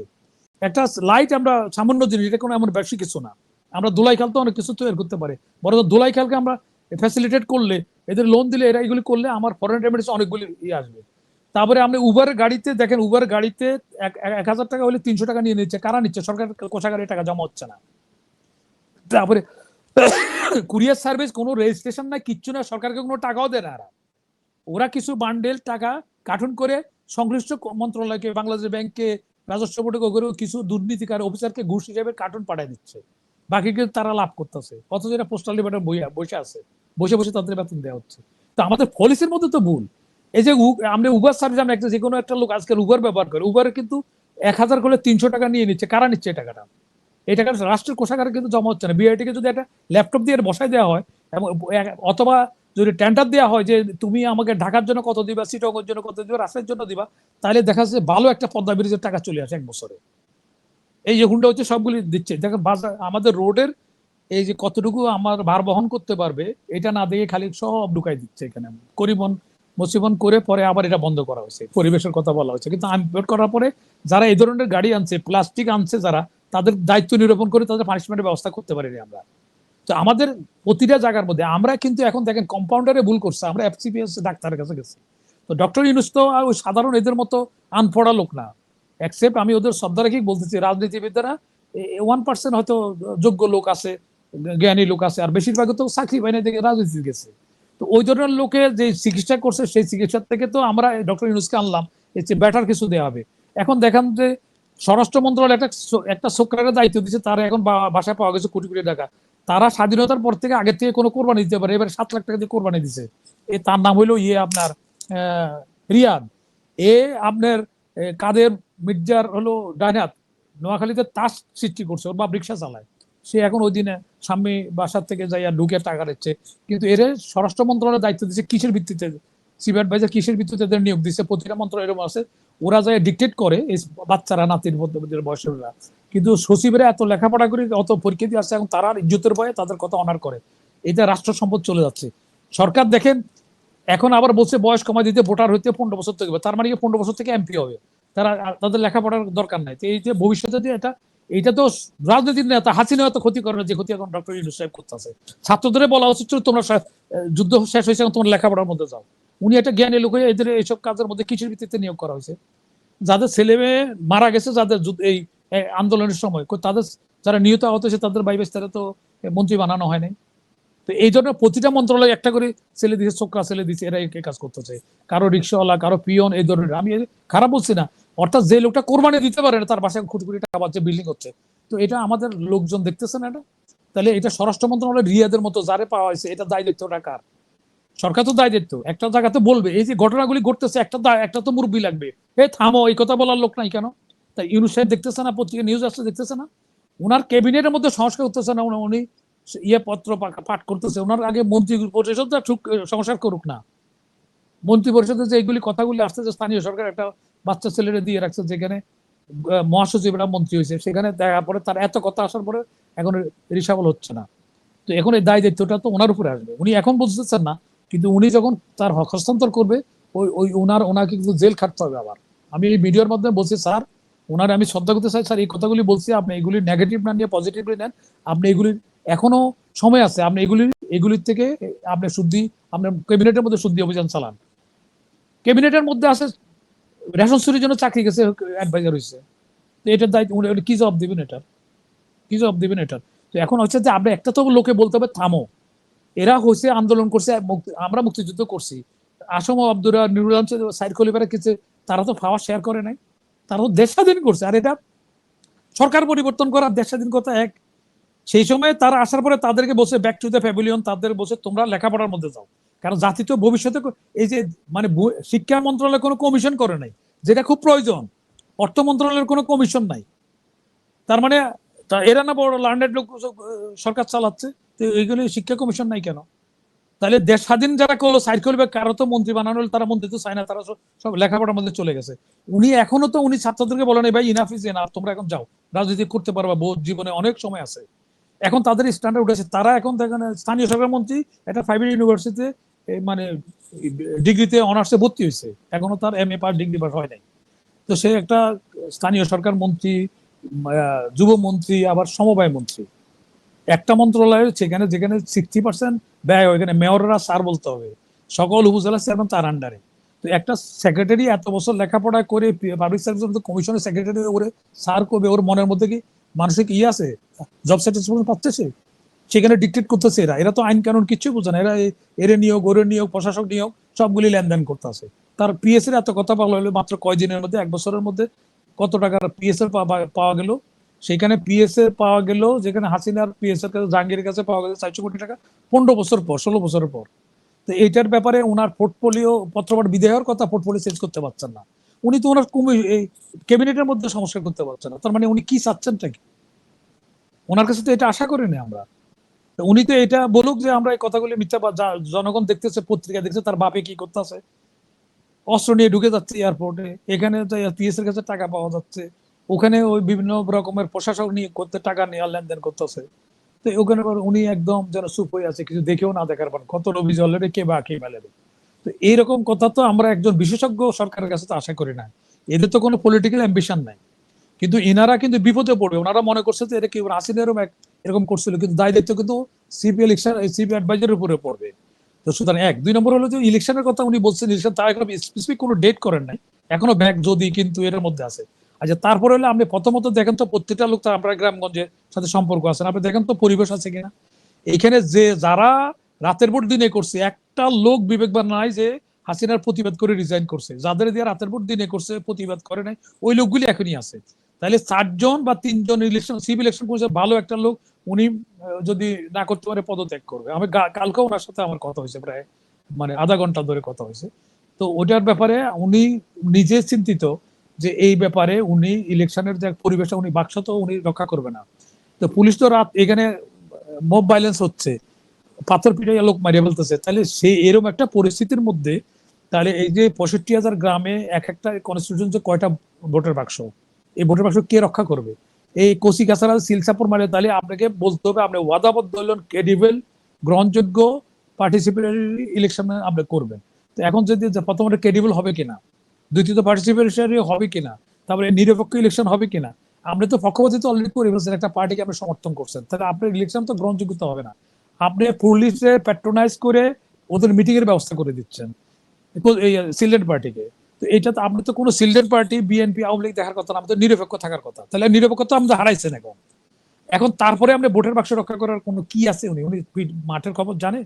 S2: একটা লাইট আমরা সামান্য জিনিস, এটা কোনো এমন বেশি কিছু না। আমরা ধুলাই খাল তো অনেক কিছু তৈরি করতে পারে, বরং ধুলাই খালকে আমরা ফ্যাসিলিটেট করলে, এদের লোন দিলে, এরা এগুলি করলে আমার ফরেন রেমিটেন্স অনেকগুলি ইয়ে আসবে। তারপরে আপনি উবার গাড়িতে দেখেন, উবার গাড়িতে 1,000 টাকা হলে 300 টাকা নিয়ে নিচ্ছে, কারা নিচ্ছে? সরকার কোষাগারে টাকা জমা হচ্ছে না। তারপরে কুরিয়ার সার্ভিস কোনো রেজিস্ট্রেশন নাই, কিচ্ছু না, সরকারকে কোনো টাকাও দেয় না। ওরা কিছু বান্ডেল টাকা কার্টুন করে সংশ্লিষ্ট মন্ত্রণালয়কে, বাংলাদেশ ব্যাংককে, রাজস্ব বোর্ডে করে কিছু দুর্নীতিকার অফিসারকে ঘুষ হিসেবে কার্টুন পাঠিয়ে দিচ্ছে, বাকি কিন্তু তারা লাভ করতেছে, অথচ এরা পোস্টাল ডিপার্টমেন্ট বসে আছে, বসে বসে তাদের বেতন দেওয়া হচ্ছে। তো আমাদের পলিসির মধ্যে তো ভুল। এই যে আমরা উবার সার্ভিস, আমরা একটা যে কোনো একটা লোক আজকাল উবার ব্যবহার করে, উবারে কিন্তু 1,000 করে 300 টাকা নিয়ে নিচ্ছে, কারা নিচ্ছে এই টাকাটা? এই টাকাটা রাষ্ট্রের কোষাগারে কিন্তু জমা হচ্ছে না। বিআইটিকে যদি একটা ল্যাপটপ দিয়ে বসাই দেওয়া হয়, এবং অথবা যদি টেন্ডার দেওয়া হয় যে তুমি আমাকে ঢাকার জন্য কত দিবা, চিটাগংয়ের জন্য কত দিবা, রাস্তার জন্য দিবা, তাহলে দেখা যাচ্ছে ভালো একটা পদ্মা ব্রিজের টাকা চলে আসে 1 বছরে। এই যে হুন্ডা হচ্ছে সবগুলি দিচ্ছে, দেখেন আমাদের রোডের এই যে কতটুকু আমার ভার বহন করতে পারবে, এটা না দিয়ে খালি সব ঢুকাই দিচ্ছে এখানে, করিবন মুসিবন করে পরে আবার এটা বন্ধ করা হয়েছে, পরিবেশের কথা বলা হয়েছে। কিন্তু ইম্পোর্ট করার পরে যারা এই ধরনের গাড়ি আনছে, প্লাস্টিক আনছে যারা, তাদের দায়িত্ব নিরূপণ করে তাদের পানিশমেন্টের ব্যবস্থা করতে পারিনি আমরা। তো আমাদের প্রতিটা জায়গার মধ্যে আমরা কিন্তু এখন দেখেন কম্পাউন্ডারে ভুল করছে, আমরা এফসিপিএস ডাক্তারের কাছে গেছি। তো ডক্টর ইউনূস তো ওই সাধারণ এদের মতো আনপড়া লোক না, অ্যাকসেপ্ট আমি ওদের শ্রদ্ধা রেখেই বলতেছি, রাজনীতিবিদরা 1% হয়তো যোগ্য লোক আছে, জ্ঞানী লোক আছে, আর বেশিরভাগ তো চাকরি বাহিনী থেকে রাজনীতি গেছে। তো ওই ধরনের লোকের যে চিকিৎসা করছে, সেই চিকিৎসার থেকে তো আমরা ডক্টর ইউনূসকে আনলাম, এর চেয়ে বেটার কিছু দেওয়া হবে। এখন দেখেন যে স্বরাষ্ট্র মন্ত্রণালয় একটা সরকারের দায়িত্ব দিচ্ছে, তারা এখন বাসায় পাওয়া গেছে কোটি কোটি টাকা। তারা স্বাধীনতার পর থেকে আগের থেকে কোনো কোরবানি দিতে পারে, এবার 7 লাখ টাকা দিয়ে কোরবানি দিছে। তার নাম হইলো আপনার রিয়াদ। আপনার কাদের মির্জার হলো ডাইনাত, নোয়াখালীতে তাস সৃষ্টি করছে, ওর বাপ রিক্সা চালায়, সে এখন ওই দিনে স্বামী বাসার থেকে যাইয়া ঢুকে টাকা দিচ্ছে। কিন্তু এর স্বরাষ্ট্র মন্ত্রণালয়ের দায়িত্ব দিচ্ছে কিসের ভিত্তিতে, চিফ অ্যাডভাইজার কিসের ভিত্তিতে এদের নিয়োগ দিচ্ছে? প্রতিটা মন্ত্রণালয় এরকম আছে, ওরা যায় ডিকটেট করে, এই বাচ্চারা, নাতির বয়সেরা। কিন্তু সচিবরা এত লেখাপড়া করে অত পরীক্ষা দিয়ে আসছে, এখন তারা ইজ্জতের ভয়ে তাদের কথা অনার করে, এটা রাষ্ট্র সম্পদ চলে যাচ্ছে। সরকার দেখেন এখন আবার বলছে বয়স কমাই দিতে, ভোটার হইতে 15 বছর থেকে, তার মানে 15 বছর থেকে এমপি হবে, তাদের লেখাপড়ার দরকার নাই। তো এই যে ভবিষ্যতে যে এটা এইটা তো রাজনীতির নেতা হাসিনা এত ক্ষতি করে না যে ক্ষতি এখন ডক্টর ইউনূস সাহেব করতেছে। ছাত্রদের বলা উচিত ছিল তোমরা যুদ্ধ শেষ হয়েছে এখন তোমার লেখাপড়ার মধ্যে যাও। উনি একটা জ্ঞানী লোক হয়ে এদের এইসব কাজের মধ্যে কিসের ভিত্তিতে নিয়োগ করা হয়েছে? যাদের ছেলে মেয়ে মারা গেছে যাদের এই আন্দোলনের সময় তাদের যারা নিহত আহত হয়েছে তাদের বাইবেস তারা তো মন্ত্রী বানানো হয় নাই। তো এই জন্য প্রতিটা মন্ত্রণালয় একটা করে ছেলে দিচ্ছে, ছোকরা ছেলে দিচ্ছে, এরা এই কাজ করতেছে। কারো রিক্সাওয়ালা, কারো পিয়ন, এই ধরনের। আমি খারাপ বলছি না, অর্থাৎ যে লোকটা কোরবানি দিতে পারে না তার বাসায় কোটি কোটি টাকা পাচ্ছে, বিল্ডিং হচ্ছে। তো এটা আমাদের লোকজন দেখতেছে না এটা? তাহলে এটা স্বরাষ্ট্র মন্ত্রণালয় রিয়াদের মতো যারে পাওয়া হয়েছে এটা দায় দায়িত্বটা কার? সরকার তো দায় দায়িত্ব একটা জায়গাতে বলবে এই যে ঘটনাগুলি ঘটতেছে একটা তো মুরব্বী লাগবে, এই থামো, এই কথা বলার লোক নাই কেন? তাই ইউনূস সাহেব দেখতেছে না, পত্রিকা নিউজ আসছে দেখতেছে না? উনার ক্যাবিনেটের মধ্যে সংস্কার করতেছে না, উনি পত্র পাঠ করতেছে। ওনার আগে মন্ত্রী পরিষদ সংস্কার করুক না। মন্ত্রী পরিষদে যে এইগুলি কথাগুলি আসছে যে স্থানীয় সরকার একটা বাচ্চা ছেলেরে দিয়ে রাখছে যেখানে মহাসচিবরা মন্ত্রী হয়েছে, সেখানে দেখা পরে তার এত কথা আসার পরে এখন রিসাবল হচ্ছে না। তো এখন এই দায় দায়িত্বটা তো ওনার উপরে আসবে। উনি এখন বুঝতেছেন না, কিন্তু উনি যখন তার হক হস্তান্তর করবে ওই ওনাকে কিন্তু জেল খাটতে হবে আবার। আমি এই ভিডিওর মাধ্যমে বলছি স্যার, ওনার আমি শ্রদ্ধা করতে চাই স্যার, এই কথাগুলি বলছি, আপনি এগুলি নেগেটিভ না নিয়ে পজিটিভলি নেন। আপনি এগুলির এখনো সময় আছে, আপনি এগুলির থেকে আপনি আপনার ক্যাবিনেটের মধ্যে শুদ্ধি অভিযান চালান। ক্যাবিনেটের মধ্যে আছে রেশন চুরির জন্য চাকরি গেছে, অ্যাডভাইজার হয়েছে। তো এটার দায়িত্ব উনি কি জবাব দিবেন? কি জবাব দিবেন এটার? তো এখন হচ্ছে যে আপনি একটা তো লোকে বলতে হবে থামো, এরা হয়েছে আন্দোলন করছে, আমরা মুক্তিযুদ্ধ করছি। আসম আব্দুরা, নুরুল সাইদ খলিফারা কিছু, তারা তো পাওয়ার শেয়ার করে নাই, তারা তো দেশ স্বাধীন করছে। আর এটা সরকার পরিবর্তন করার দেশ স্বাধীন কথা এক। সেই সময় তারা আসার পরে তাদেরকে বসে ব্যাক টু দ্য প্যাভিলিয়ন, তাদের বসে তোমরা লেখাপড়ার মধ্যে যাও, কারণ জাতি তো ভবিষ্যতে এই যে মানে শিক্ষা মন্ত্রণালয় কোনো কমিশন করে নাই, যেটা খুব প্রয়োজন। অর্থ মন্ত্রণালয়ের কোনো কমিশন নাই, তার মানে এরা না বড় লার্নেড লোক সরকার চালাচ্ছে। তো এইগুলি শিক্ষা কমিশন নাই কেন? তাহলে দেশ স্বাধীন যারা করলো সাইড করবে, কারো তো মন্ত্রী বানানো হলে তারা মন্ত্রী তো চায় না, তারা সব লেখাপড়ার মধ্যে চলে গেছে। উনি এখনো তো উনি ছাত্রদেরকে বলেন ভাই ইনাফ ইজ এনাফ, তোমরা এখন যাও, রাজনীতি করতে পারবা, বহু জীবনে অনেক সময় আছে। এখন তাদের স্ট্যান্ডার্ড উঠেছে, তারা এখন দেখেন স্থানীয় সরকার মন্ত্রী একটা প্রাইভেট ইউনিভার্সিটিতে মানে ডিগ্রিতে অনার্সে ভর্তি হয়েছে, এখনো তার MA পাস ডিগ্রি পাস হয় নাই। তো সে একটা স্থানীয় সরকার মন্ত্রী, যুব মন্ত্রী, আবার সমবায় মন্ত্রী। একটা মন্ত্রণালয় সেখানে যেখানে 60% ব্যয়, ওইখানে মেয়ররা স্যার বলতে হবে, সকল উপজেলা চেয়ারম্যান তার আন্ডারে। তো একটা সেক্রেটারি এত বছর লেখাপড়া করে পাবলিক সার্ভিস কমিশনের সেক্রেটারি ওরে স্যার করবে, ওর মনের মধ্যে কি মানসিক আছে? জব স্যাটিসফ্যাকশন পাচ্ছে সে? সেখানে ডিকটেট করতেছে এরা তো আইন কানুন কিচ্ছু বোঝে না। এরে নিয়োগ, ওরে নিয়োগ, প্রশাসক নিয়োগ, সবগুলি লেনদেন করতে আছে। তার পিএস এর এত কথা বলা হলো মাত্র কয়দিনের মধ্যে, 1 বছরের মধ্যে কত টাকার পিএস এর পাওয়া গেল। সেখানে পিএস এর পাওয়া গেল যেখানে হাসিনার পিএস এর কাছে, জাহাঙ্গীরের কাছে পাওয়া গেল 400 কোটি টাকা 15 বছর পর, 16 বছরের পর। তো এইটার ব্যাপারে ওনার পোর্টফোলিও পত্রপাঠ বিদেয়ের কথা, পোর্টফোলিও চেঞ্জ করতে পারছেন না উনি। তো ওনার ক্যাবিনেটের মধ্যে সংস্কার করতে পারছেন না, তার মানে উনি কি চাচ্ছেনটা কি? ওনার কাছে তো এটা আশা করিনি আমরা। উনি তো এটা বলুক যে আমরা এই কথাগুলি মিথ্যা, জনগণ দেখতেছে, পত্রিকা দেখছে, তার বাপে কি করতেছে, অস্ত্র নিয়ে ঢুকে যাচ্ছে এয়ারপোর্টে, এখানে পিএস এর কাছে টাকা পাওয়া যাচ্ছে, ওখানে ওই বিভিন্ন রকমের প্রশাসক নিয়ে করতে টাকা নিয়ে লেনদেন করতেছে। তো ওখানে উনি একদম যেন চুপ হয়ে আছে, কিছু দেখেও না দেখার পর কত রবি জলের কে বা কে মেলে। তো এইরকম কথা তো আমরা একজন বিশেষজ্ঞ সরকারের কাছে তো আশা করি না। এদের তো কোনো পলিটিক্যাল অ্যাম্বিশন নাই, কিন্তু এনারা কিন্তু বিপদে পড়বে। ওনারা মনে করছে যে এটা কি হাসিনারও এরকম করছিল, কিন্তু দায় দায়িত্ব কিন্তু সিপি ইলেকশন, সিপি অ্যাডভাইজারের উপরে পড়বে। তো সুতরাং 2 নম্বর হলো যে ইলেকশনের কথা উনি বলছেন, ইলেকশন তার এখন স্পেসিফিক কোনো ডেট করেন নাই এখনো, ব্যাগ যদি কিন্তু এর মধ্যে আছে। আচ্ছা, তারপরে হলে আপনি প্রথমত দেখেন তো প্রত্যেকটা লোক তো আমরা গ্রামগঞ্জের সাথে সম্পর্ক আছে, আপনি দেখেন তো পরিবেশ আছে কিনা। এখানে যে যারা রাতের ভোট দিনে করছে, একটা লোক বিবেকবান নাই যে হাসিনার প্রতিবাদ করে রিজাইন করছে। যাদের দিয়ে রাতের ভোট দিনে করছে, প্রতিবাদ করে নাই, ওই লোকগুলি এখনই আছে। তাহলে 4 জন বা 3 জন ইলেকশন সিভিল ইলেকশন করছে, ভালো একটা লোক, উনি যদি না করতে পারে পদত্যাগ করবে। আমি কালকে ওনার সাথে আমার কথা হয়েছে, প্রায় মানে আধা ঘন্টা ধরে কথা হয়েছে। তো ওটার ব্যাপারে উনি নিজে চিন্তিত যে এই ব্যাপারে উনি ইলেকশনের যে পরিবেশটা উনি বাক্স তো উনি রক্ষা করবে না। তো পুলিশ তো রাত এখানে মব ভাইলেন্স হচ্ছে, পাথর পিটাইয়া লোক মারিয়ে ফেলতেছে, তাহলে সেই এরকম একটা পরিস্থিতির মধ্যে তাহলে এই যে 65,000 গ্রামে এক একটা কনস্টিটিউশন কয়টা ভোটের বাক্স, এই ভোটের বাক্স কে রক্ষা করবে? এই কচি কাছাড়া সিলসাপুর মারে, তাহলে আপনাকে বলতে হবে আপনি ওয়াদাবদ্ধ হলেন ক্রেডিবল, গ্রহণযোগ্য পার্টিসিপেটরি ইলেকশন আপনি করবেন। তো এখন যদি প্রথমত ক্রেডিবল হবে কিনা, দ্বিতীয়ত পার্টিসিপেটরি হবে কিনা, তারপরে নিরপেক্ষ ইলেকশন হবে কিনা, আপনি তো পক্ষপাতিত্ব অলরেডি করে ফেলছেন, একটা পার্টিকে আপনি সমর্থন করছেন, তাহলে আপনার ইলেকশন তো গ্রহণযোগ্যতা হবে না। আপনি পুলিশে প্যাট্রোনাইজ করে ওদের মিটিং এর ব্যবস্থা করে দিচ্ছেন সিলেট পার্টিকে। তো এটা তো আপনি তো কোনো সিলেট পার্টি বিএনপি আওয়ামী লীগ দেখার কথা না, আমাদের নিরপেক্ষ থাকার কথা। তাহলে নিরপেক্ষতা আমাদের হারাইছেন এখন। এখন তারপরে আপনি ভোটের বাক্স রক্ষা করার কোনো কি আছে? উনি উনি মাঠের খবর জানে?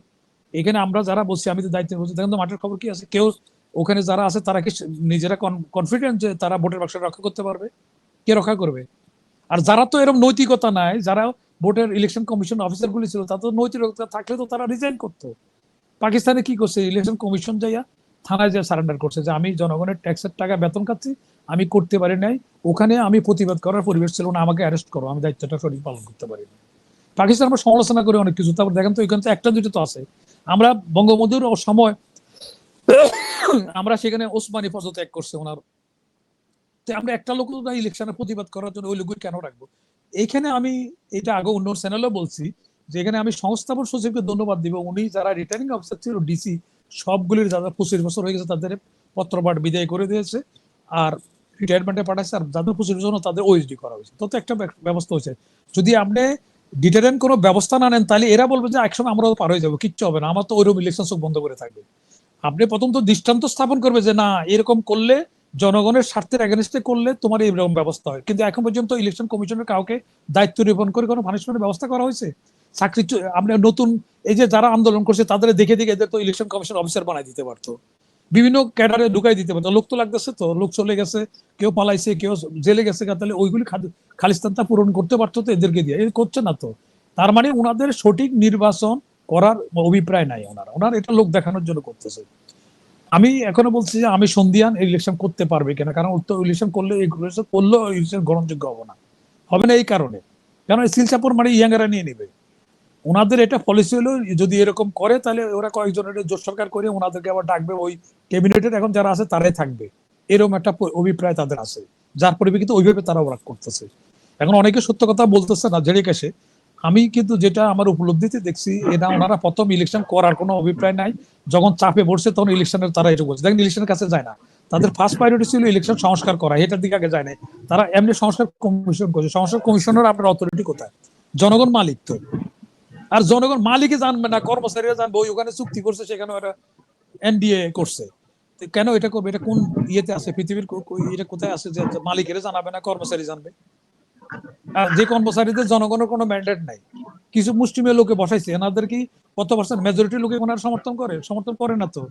S2: এখানে আমরা যারা বলছি, আমি তো দায়িত্বে বলছি, দেখেন তো মাঠের খবর কি আছে? কেউ ওখানে যারা আছে তারা কি নিজেরা কনফিডেন্ট যে তারা ভোটের বাক্স রক্ষা করতে পারবে? কে রক্ষা করবে? আর যারা তো এরকম নৈতিকতা নাই, যারা ভোটের ইলেকশন কমিশন অফিসার গুলি ছিল, তাদের নৈতিকতা থাকলে তো তারা রিজাইন করতো। পাকিস্তানে কি করছে, ইলেকশন কমিশন যাইয়া থানায় যা সারেন্ডার করছে যে আমি জনগণের ট্যাক্সের টাকা বেতন খাচ্ছি, আমি করতে পারি নাই, ওখানে আমি প্রতিবাদ করার পরিবেশ ছিল না, আমাকে অ্যারেস্ট করো, আমি দায়িত্বটা সঠিক পালন করতে পারি না। পাকিস্তান আমরা সমালোচনা করি অনেক কিছু, তারপর দেখেন তো এখানে তো একটা দুটো তো আছে। আমরা বঙ্গবন্ধুর সময় আমরা সেখানে ওসমানী পদত্যাগ করছে ওনার, আমরা একটা লোক ইলেকশনে প্রতিবাদ করার জন্য ওই লোকগুলি কেন রাখবো? এইখানে আমি এটা আগে অন্য চ্যানেলও বলছি, যেখানে আমি সংস্থাপন সচিবকে ধন্যবাদ দিব, উনি যারা রিটার্নিং অফিসার ছিল ডিসি সবগুলির যারা 25 বছর হয়ে গেছে তাদের পত্রপাঠ বিদায় করে দিয়েছে আর রিটায়ারমেন্টে পাঠাচ্ছে, আর যাদের 25 বছর তাদের ওএসডি করা হয়েছে। তো একটা ব্যবস্থা হয়েছে। যদি আপনি ডিটারেন্ট কোনো ব্যবস্থা না নেন তাহলে এরা বলবে যে একসময় আমরাও পার হয়ে যাবো, কিচ্ছু হবে না, আমার তো ওইরকম ইলেকশন সব বন্ধ করে থাকবে। আপনি প্রথম তো দৃষ্টান্ত স্থাপন করবে যে না, এরকম করলে জনগণের স্বার্থের এগেনস্টে করলে তোমার এইরকম ব্যবস্থা হয়। কিন্তু এখন পর্যন্ত ইলেকশন কমিশনের কাউকে দায়িত্ব নির্বাহন করে কোনো পানিশমেন্টের ব্যবস্থা করা হয়েছে? চাকরি আপনি নতুন এই যে যারা আন্দোলন করছে তাদের দেখে দেখে এদের তো ইলেকশন কমিশন অফিসার বানাই দিতে পারতো, বিভিন্ন ক্যাডারে ঢুকাই দিতে পারতো। লোক তো লাগতেছে, তো লোক চলে গেছে, কেউ পালাইছে, কেউ জেলে গেছে, তাহলে ওইগুলি খালিস্তানটা পূরণ করতে পারতো তো এদেরকে দিয়ে, এর করছে না তো। তার মানে ওনাদের সঠিক নির্বাচন করার অভিপ্রায় নাই, ওনার এটা লোক দেখানোর জন্য করতেছে। আমি এখনো বলছি যে আমি সন্দিহান ইলেকশন করতে পারবে কিনা, কারণ ইলেকশন করলে ইলেকশন গ্রহণযোগ্য হবে না, হবে না এই কারণে, কারণ সিলচাপুর মানে ইয়াঙ্গারা নিয়ে নিবে। ওনাদের এটা পলিসি হলো যদি এরকম করে তাহলে ওরা কয়েকজনের জোট সরকার করে ওনাদেরকে আবার ডাকবে, ওই ক্যাবিনেটের এখন যারা আছে তারাই থাকবে, এরকম একটা অভিপ্রায় তাদের আছে, যার পরিপ্রেক্ষিতে ওইভাবে তারা ওরা করতেছে। এখন অনেকে সত্য কথা বলতেছে না জেড়ে কাছে। আমি কিন্তু যেটা আমার উপলব্ধিতে দেখছি, এটা ওনারা প্রথম ইলেকশন করার কোনো অভিপ্রায় নাই, যখন চাপে পড়ছে তখন ইলেকশনের তারা এটা বলছে। দেখেন ইলেকশনের কাছে যায় না, তাদের ফার্স্ট প্রায়োরিটি ছিল ইলেকশন সংস্কার করা, এটার দিকে আগে যায় না। তারা এমনি সংস্কার কমিশন করছে, সংস্কার কমিশনের আপনার অথরিটি কোথায়? জনগণ মালিক তো, আর জনগণ মালিকই জানবে না, কর্মচারীরা জানবে ওই ওখানে চুক্তি করছে, সেখানে ওরা এনডিএ করছে, কেন এটা করবে? এটা কোন ইয়েতে আছে পৃথিবীর, এটা কোথায় আছে যে মালিকেরা জানাবে না, কর্মচারী জানবে? আর যে কর্মচারীদের জনগণের কোনো ম্যান্ডেট নাই, কিছু মুষ্টিমেয় লোকে বসাইছে, এনাদের কি কত পার্সেন্ট মেজরিটি লোকে ওনারা সমর্থন করে? সমর্থন করে না তো।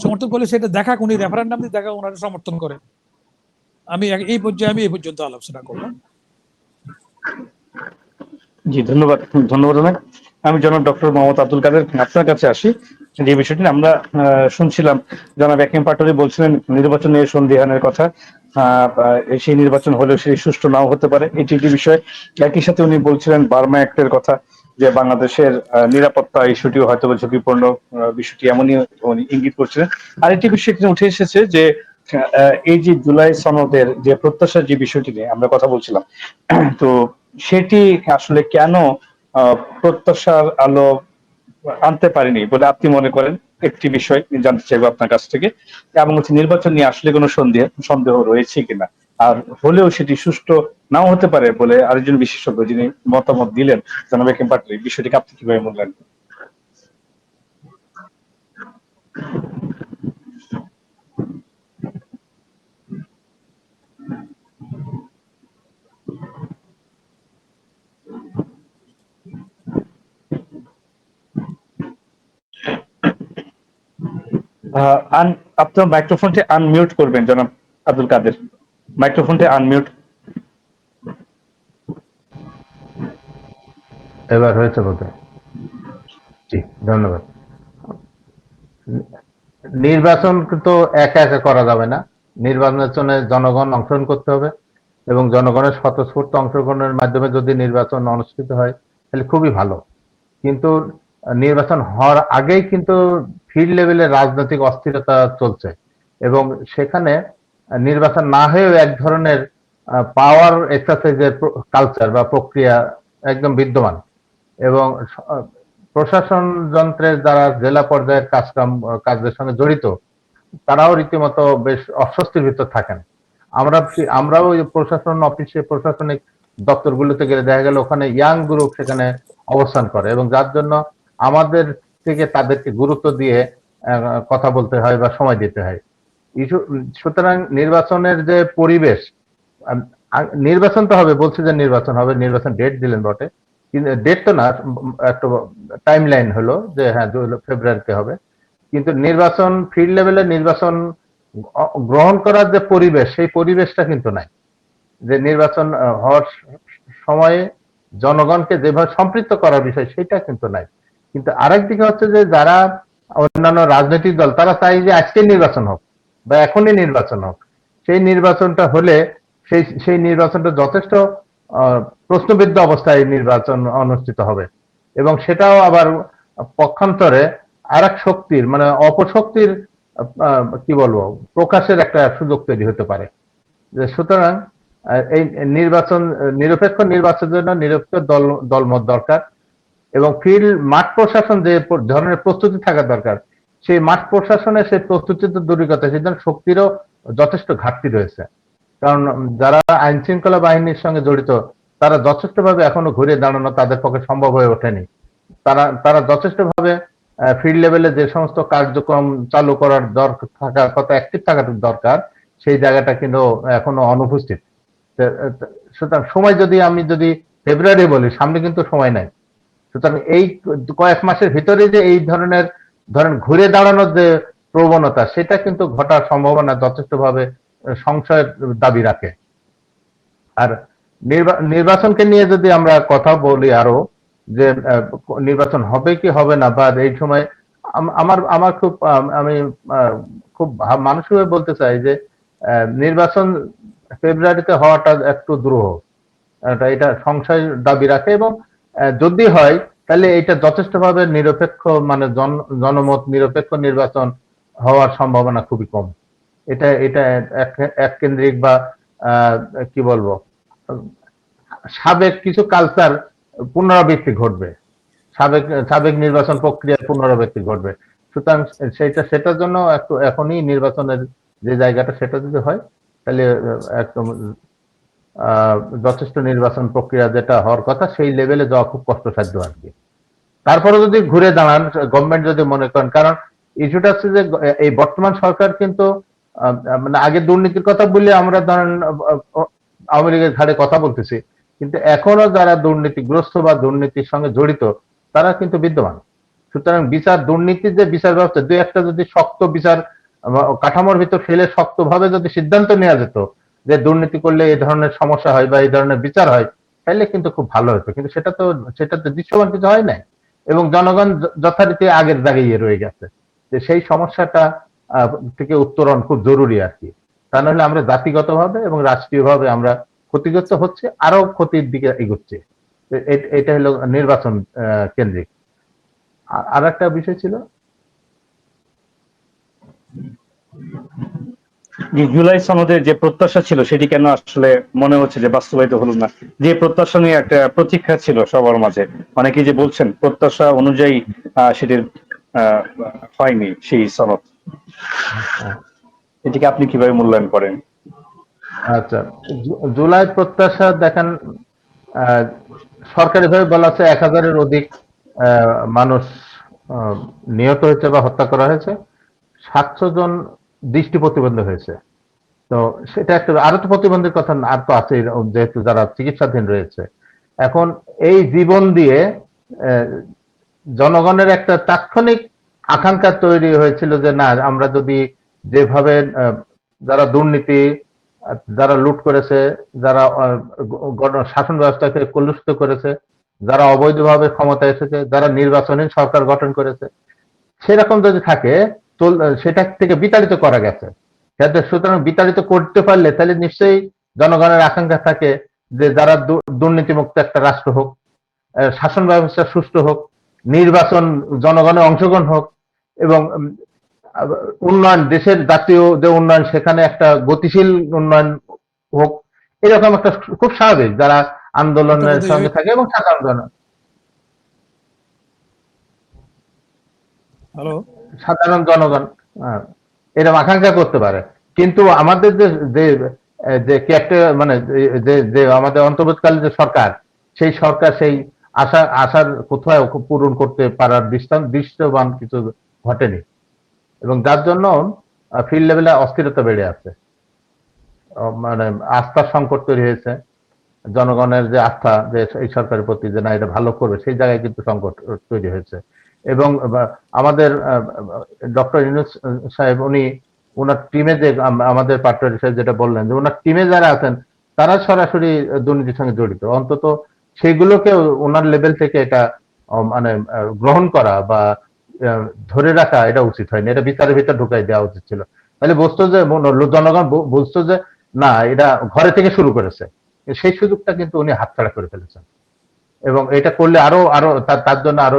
S2: সমর্থন করলে সেটা দেখা, উনি রেফারেন্ডাম দিয়ে দেখা ওনারা সমর্থন করে। আমি এই পর্যন্ত আলোচনা করলাম।
S1: জি, ধন্যবাদ। ধন্যবাদ অনেক। আমি জনাব ডক্টর মোহাম্মদ আব্দুল কাদের আপনার কাছে আসি। যে বিষয়টি আমরা শুনছিলাম, জনাব একেম পাটোয়ারি বলছিলেন নির্বাচন নিয়ে সন্দিহানের কথা, সেই নির্বাচন হলেও সেই সুষ্ঠু নাও হতে পারে, এটি একটি বিষয়। একই সাথে উনি বলছিলেন বার্মা অ্যাক্টের কথা, যে বাংলাদেশের নিরাপত্তা ইস্যুটিও হয়তো ঝুঁকিপূর্ণ বিষয়টি, এমনই উনি ইঙ্গিত করছিলেন। আরেকটি বিষয় এখানে উঠে এসেছে যে এই যে জুলাই সনদের যে প্রত্যাশার যে বিষয়টি নিয়ে আমরা কথা বলছিলাম, তো সেটি আসলে কেন প্রত্যাশার আলো আনতে পারেনি বলে আপনি মনে করেন? একটি বিষয় জানতে চাইবো আপনার কাছ থেকে। এবং হচ্ছে নির্বাচন নিয়ে আসলে কোনো সন্দেহ রয়েছে কিনা, আর হলেও সেটি সুষ্ঠু নাও হতে পারে বলে আরেকজন বিশেষজ্ঞ যিনি মতামত দিলেন, জনাব একেম পাটোয়ারি, বিষয়টিকে আপনি কিভাবে মূল্যায়ন করেন? আপনার মাইক্রোফোনটি আনমিউট করবেন জনাব আব্দুল কাদের, মাইক্রোফোনটি আনমিউট।
S3: এবার হয়েছে বোধহয়। জি, ধন্যবাদ। নির্বাচন তো একা একা করা যাবে না, নির্বাচনে জনগণ অংশগ্রহণ করতে হবে এবং জনগণের স্বতঃস্ফূর্ত অংশগ্রহণের মাধ্যমে যদি নির্বাচন অনুষ্ঠিত হয় তাহলে খুবই ভালো। কিন্তু নির্বাচন হওয়ার আগেই কিন্তু ফিল্ড লেভেলে রাজনৈতিক অস্থিরতা চলছে এবং সেখানে নির্বাচন না হয়েও এক ধরনের পাওয়ার এক্সারসাইজের কালচার বা প্রক্রিয়া একদম বিদ্যমান এবং প্রশাসন যন্ত্রের দ্বারা জেলা পর্যায়ের কাজের সঙ্গে জড়িত তারাও রীতিমতো বেশ অস্বস্তির ভিতর থাকেন। আমরাও ওই প্রশাসন অফিসে প্রশাসনিক দপ্তরগুলোতে গেলে দেখা গেল ওখানে ইয়াং গ্রুপ সেখানে অবস্থান করে, এবং যার জন্য আমাদের থেকে তাদেরকে গুরুত্ব দিয়ে কথা বলতে হয় বা সময় দিতে হয়। সুতরাং নির্বাচনের যে পরিবেশ, নির্বাচন তো হবে, বলছে যে নির্বাচন হবে, নির্বাচন ডেট দিলেন বটে, কিন্তু ডেট তো না, একটা টাইম লাইন হলো যে হ্যাঁ ফেব্রুয়ারিতে হবে, কিন্তু নির্বাচন ফিল্ড লেভেলে নির্বাচন গ্রহণ করার যে পরিবেশ, সেই পরিবেশটা কিন্তু নাই। যে নির্বাচন হওয়ার সময়ে জনগণকে যেভাবে সম্পৃক্ত করার বিষয়, সেটা কিন্তু নাই। কিন্তু আরেকদিকে হচ্ছে যে যারা অন্যান্য রাজনৈতিক দল, তারা চাই যে আজকে নির্বাচন হোক বা এখনই নির্বাচন হোক। সেই নির্বাচনটা হলে সেই নির্বাচনটা যথেষ্ট প্রশ্নবিদ্ধ অবস্থায় নির্বাচন অনুষ্ঠিত হবে, এবং সেটাও আবার পক্ষান্তরে আরেক শক্তির মানে অপশক্তির কি বলবো প্রকাশের একটা সুযোগ তৈরি হতে পারে। সুতরাং এই নির্বাচন, নিরপেক্ষ নির্বাচনের জন্য নিরপেক্ষ দলমত দরকার, এবং মাঠ প্রশাসন যে ধরনের প্রস্তুতি থাকা দরকার, সেই মাঠ প্রশাসনের সেই প্রস্তুতি তো দূরের কথা, সেই জন্য শক্তিরও যথেষ্ট ঘাটতি রয়েছে। কারণ যারা আইন শৃঙ্খলা বাহিনীর সঙ্গে জড়িত, তারা যথেষ্টভাবে এখনো ঘুরে দাঁড়ানো তাদের পক্ষে সম্ভব হয়ে ওঠেনি। তারা যথেষ্টভাবে ফিল্ড লেভেলে যে সমস্ত কার্যক্রম চালু করার দরকার, থাকার কথা, অ্যাক্টিভ থাকার দরকার, সেই জায়গাটা কিন্তু এখনো অনুপস্থিত। সুতরাং সময় আমি যদি ফেব্রুয়ারি বলি, সামনে কিন্তু সময় নাই। সুতরাং এই কয়েক মাসের ভিতরে যে এই ধরেন ঘুরে দাঁড়ানোর যে প্রবণতা, সেটা কিন্তু ঘটার সম্ভাবনা যথেষ্টভাবে সংশয়ের দাবি রাখে। আর নির্বাচনকে নিয়ে যদি আমরা কথা বলি আরো, যে নির্বাচন হবে কি হবে না, বা এই সময় আমার আমি খুব মানসিকভাবে বলতে চাই যে নির্বাচন ফেব্রুয়ারিতে হওয়াটা একটু দ্রুহ, এটা সংশয় দাবি রাখে, এবং যদি হয় তাহলে এটা যথেষ্টভাবে নিরপেক্ষ মানে জনমত নিরপেক্ষ নির্বাচন হওয়ার সম্ভাবনা খুবই কম। এটা এক কেন্দ্রিক বা কি বলবো সাবেক কিছু কালচার পুনরাবৃত্তি ঘটবে, সাবেক নির্বাচন প্রক্রিয়ার পুনরাবৃত্তি ঘটবে। সুতরাং সেটার জন্য এখনই নির্বাচনের যে জায়গাটা, সেটা যদি হয় তাহলে একদম যথেষ্ট নির্বাচন প্রক্রিয়া যেটা হওয়ার কথা, সেই লেভেলে যাওয়া খুব কষ্টসাধ্য আর কি। তারপরে যদি ঘুরে দাঁড়ান, গভর্নমেন্ট যদি মনে করেন, কারণ ইস্যুটা হচ্ছে যে এই বর্তমান সরকার কিন্তু মানে আগে দুর্নীতির কথা বললে আমরা ধরেন আওয়ামী লীগের ঘাড়ে কথা বলতেছি, কিন্তু এখনো যারা দুর্নীতিগ্রস্ত বা দুর্নীতির সঙ্গে জড়িত, তারা কিন্তু বিদ্যমান। সুতরাং দুর্নীতির যে বিচার ব্যবস্থা, দুই একটা যদি শক্ত বিচার কাঠামোর ভিতর ফেলে শক্তভাবে যদি সিদ্ধান্ত নেওয়া যেত যে দুর্নীতি করলে এই ধরনের সমস্যা হয় বা এই ধরনের বিচার হয়, তাহলে কিন্তু খুব ভালো হতো। কিন্তু সেটা তো দৃশ্যমান কিছু হয় নাই, এবং জনগণ যথারীতি আগের জায়গায় রয়ে গেছে। যে সেই সমস্যাটা থেকে উত্তরণ খুব জরুরি আর কি। তা নাহলে আমরা জাতিগতভাবে এবং রাষ্ট্রীয়ভাবে আমরা ক্ষতিগ্রস্ত হচ্ছে, আরো ক্ষতির দিকে এগোচ্ছে। এটা হলো নির্বাচন কেন্দ্রিক। আর একটা বিষয় ছিল
S1: জুলাই সনদের যে প্রত্যাশা ছিল, সেটি কেন আসলে মনে হচ্ছে যে বাস্তবায়িত হলো না? যে প্রত্যাশা নিয়ে একটা প্রতীক্ষা ছিল সবার মাঝে, অনেকে যে বলছেন প্রত্যাশা অনুযায়ী সেটির হয়নি সেই সনদ, এটিকে আপনি কিভাবে মূল্যায়ন করেন?
S3: আচ্ছা, জুলাই প্রত্যাশা দেখেন, সরকারিভাবে বলা হচ্ছে 1000-এর অধিক মানুষ নিহত হয়েছে বা হত্যা করা হয়েছে, 700 জন দৃষ্টি প্রতিবন্ধী হয়েছে। তো সেটা একটা, আরো তো প্রতিবন্ধীর কথা আর তো আছে, যেহেতু যারা চিকিৎসাধীন রয়েছে। এখন এই জীবন দিয়ে জনগণের একটা তাৎক্ষণিক আকাঙ্ক্ষা তৈরি হয়েছিল যে না, আমরা যদি যেভাবে যারা দুর্নীতি, যারা লুট করেছে, যারা শাসন ব্যবস্থাকে কলুষিত করেছে, যারা অবৈধভাবে ক্ষমতা এসেছে, যারা নির্বাচনী সরকার গঠন করেছে, সেরকম যদি থাকে সেটা থেকে বিতাড়িত করা গেছে। সুতরাং বিতাড়িত করতে পারলে তাহলে নিশ্চয়ই জনগণের আকাঙ্ক্ষা থাকে যে যারা দুর্নীতিমুক্ত একটা রাষ্ট্র হোক, শাসন ব্যবস্থা সুষ্ঠু হোক, নির্বাচন জনগণের অংশগ্রহণ হোক, এবং উন্নয়ন, দেশের জাতীয় যে উন্নয়ন, সেখানে একটা গতিশীল উন্নয়ন হোক। এরকম একটা খুব স্বাভাবিক যারা আন্দোলনের সঙ্গে থাকে এবং সাধারণ জনগণ এরকম আকাঙ্ক্ষা করতে পারে। কিন্তু আমাদের যে যে কি একটা মানে যে যে আমাদের অন্তর্বর্তীকালীন যে সরকার, সেই সরকার সেই আশার কোথাও পূরণ করতে পারার দৃশ্যমান কিছু ঘটেনি, এবং যার জন্য ফিল্ড লেভেলে অস্থিরতা বেড়ে আছে। মানে আস্থার সংকট তৈরি হয়েছে, জনগণের যে আস্থা যে এই সরকারের প্রতি যে না এটা ভালো করবে, সেই জায়গায় কিন্তু সংকট তৈরি হয়েছে। এবং আমাদের ডক্টর ইউনূস সাহেব উনি ওনার টিমে যে আমাদের পাটোয়ারি সাহেব যেটা বললেন যে ওনার টিমে যারা আছেন তারা সরাসরি দুর্নীতির সঙ্গে জড়িত, অন্তত সেগুলোকে ওনার লেভেল থেকে এটা মানে গ্রহণ করা বা ধরে রাখা এটা উচিত হয়নি, এটা বিচারের ভিতর ঢুকাই দেওয়া উচিত ছিল। তাহলে বুঝতো যে জনগণ বুঝতো যে না এটা ঘরে থেকে শুরু করেছে, সেই সুযোগটা কিন্তু উনি হাতছাড়া করে ফেলেছেন। এবং এটা করলে আরো আরো তার জন্য আরো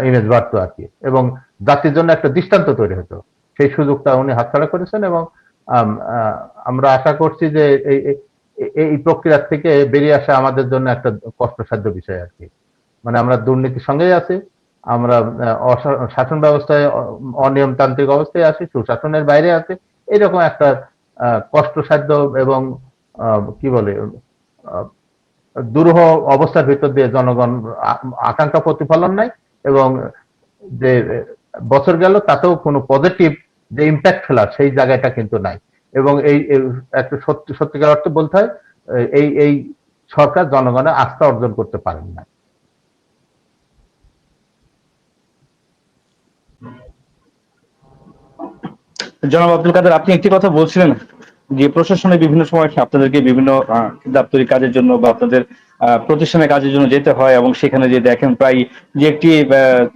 S3: ইমেজ বাড়তো আর কি, এবং জাতির জন্য একটা দৃষ্টান্ত তৈরি হতো। সেই সুযোগটা উনি হাতছাড়া করেছেন, এবং আমরা আশা করছি যে এই প্রক্রিয়া থেকে বেরিয়ে আসা আমাদের জন্য একটা কষ্টসাধ্য বিষয় আর কি। মানে আমরা দুর্নীতির সঙ্গেই আছি, আমরা শাসন ব্যবস্থায় অনিয়মতান্ত্রিক অবস্থায় আছি, সুশাসনের বাইরে আছে, এরকম একটা কষ্টসাধ্য এবং কি বলে দুরূহ অবস্থার ভিতর দিয়ে জনগণ আকাঙ্ক্ষা প্রতিফলন নাই, এবং যে বছর গেল তাতেও কোনো পজিটিভ যে ইম্প্যাক্ট ফেলার সেই জায়গাটা কিন্তু নাই। এবং এই একটা সত্যিকার অর্থে বলতে হয় এই সরকার জনগণের আস্থা অর্জন করতে পারেন না।
S1: জনাব আব্দুল কাদের, আপনি একটি কথা বলছিলেন যে প্রশাসনে বিভিন্ন সময় আপনাদেরকে বিভিন্ন দাপ্তরিক কাজের জন্য বা আপনাদের প্রতিষ্ঠানের কাজের জন্য যেতে হয়, এবং সেখানে যে দেখেন প্রায় যে একটি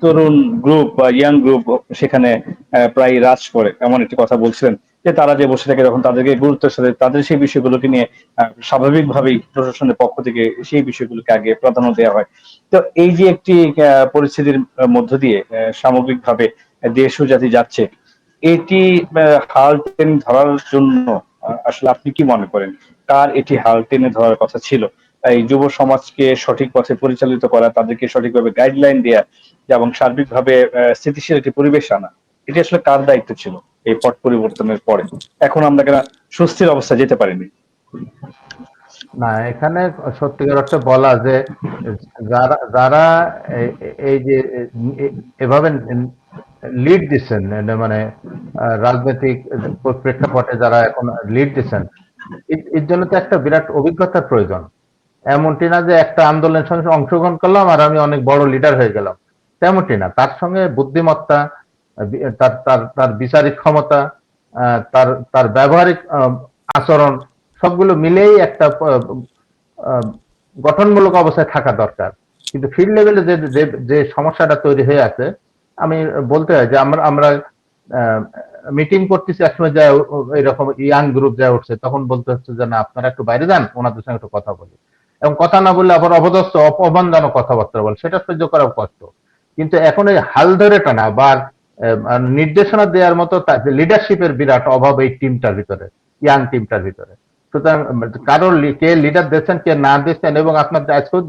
S1: তরুণ গ্রুপ বা ইয়াং গ্রুপ সেখানে প্রায় রাজ করে, এমন একটি কথা বলছিলেন যে তারা যে বসে থাকে তখন তাদেরকে গুরুত্বের সাথে তাদের সেই বিষয়গুলোকে নিয়ে স্বাভাবিকভাবেই প্রশাসনের পক্ষ থেকে সেই বিষয়গুলোকে আগে প্রাধান্য দেওয়া হয়। তো এই যে একটি পরিস্থিতির মধ্য দিয়ে সামগ্রিকভাবে দেশ ও জাতি যাচ্ছে, এটি হাল টেনে ধরার জন্য আসলে আপনি কি মনে করেন কার এটি হাল টেনে ধরার কথা ছিল? এই যুব সমাজকে সঠিক পথে পরিচালিত করা, তাদেরকে সঠিকভাবে গাইডলাইন দেয়া এবং সার্বিকভাবে স্থিতিশীল একটি পরিবেশ আনা, এটি আসলে কার দায়িত্ব ছিল এই পট পরিবর্তনের পরে? এখন আমরা কেন সুস্থির অবস্থা যেতে পারিনি?
S3: না, এখানে সত্যিকার অর্থে বলা যে যারা যারা এই যে এভাবে লিড দিচ্ছেন, মানে রাজনৈতিক প্রেক্ষাপটে যারা এখন লিড দিচ্ছেন, এর জন্য তো একটা বিরাট অভিজ্ঞতার প্রয়োজন। এমনটি না যে একটা আন্দোলনের সঙ্গে অংশগ্রহণ করলাম আর আমি অনেক বড় লিডার হয়ে গেলাম, তেমনটি না। তার সঙ্গে বুদ্ধিমত্তা, তার তার তার বিচারিক ক্ষমতা, তার তার ব্যবহারিক আচরণ, সবগুলো মিলেই একটা গঠনমূলক অবস্থায় থাকা দরকার। কিন্তু ফিল্ড লেভেলে যে যে সমস্যাটা তৈরি হয়ে আছে, আমি বলতে হয় যে আমরা আমরা মিটিং করতেছি, একসময় যায় এরকম ইয়াং গ্রুপ যায় উঠছে, তখন বলতে হচ্ছে যে না আপনারা একটু বাইরে যান, ওনাদের সঙ্গে একটু কথা বলি, এবং কথা না বললে আবার অপদস্থ অপমানজনক কথাবার্তা বলে, সেটা সহ্য করা কষ্ট। কিন্তু এখন এই হাল ধরে টানা বা নির্দেশনা দেওয়ার মতো লিডারশিপের বিরাট অভাব এই টিমটার ভিতরে, ইয়াং টিমটার ভিতরে। সুতরাং কারো কে লিডার দিচ্ছেন কে না দিচ্ছেন, এবং আপনার আজকেও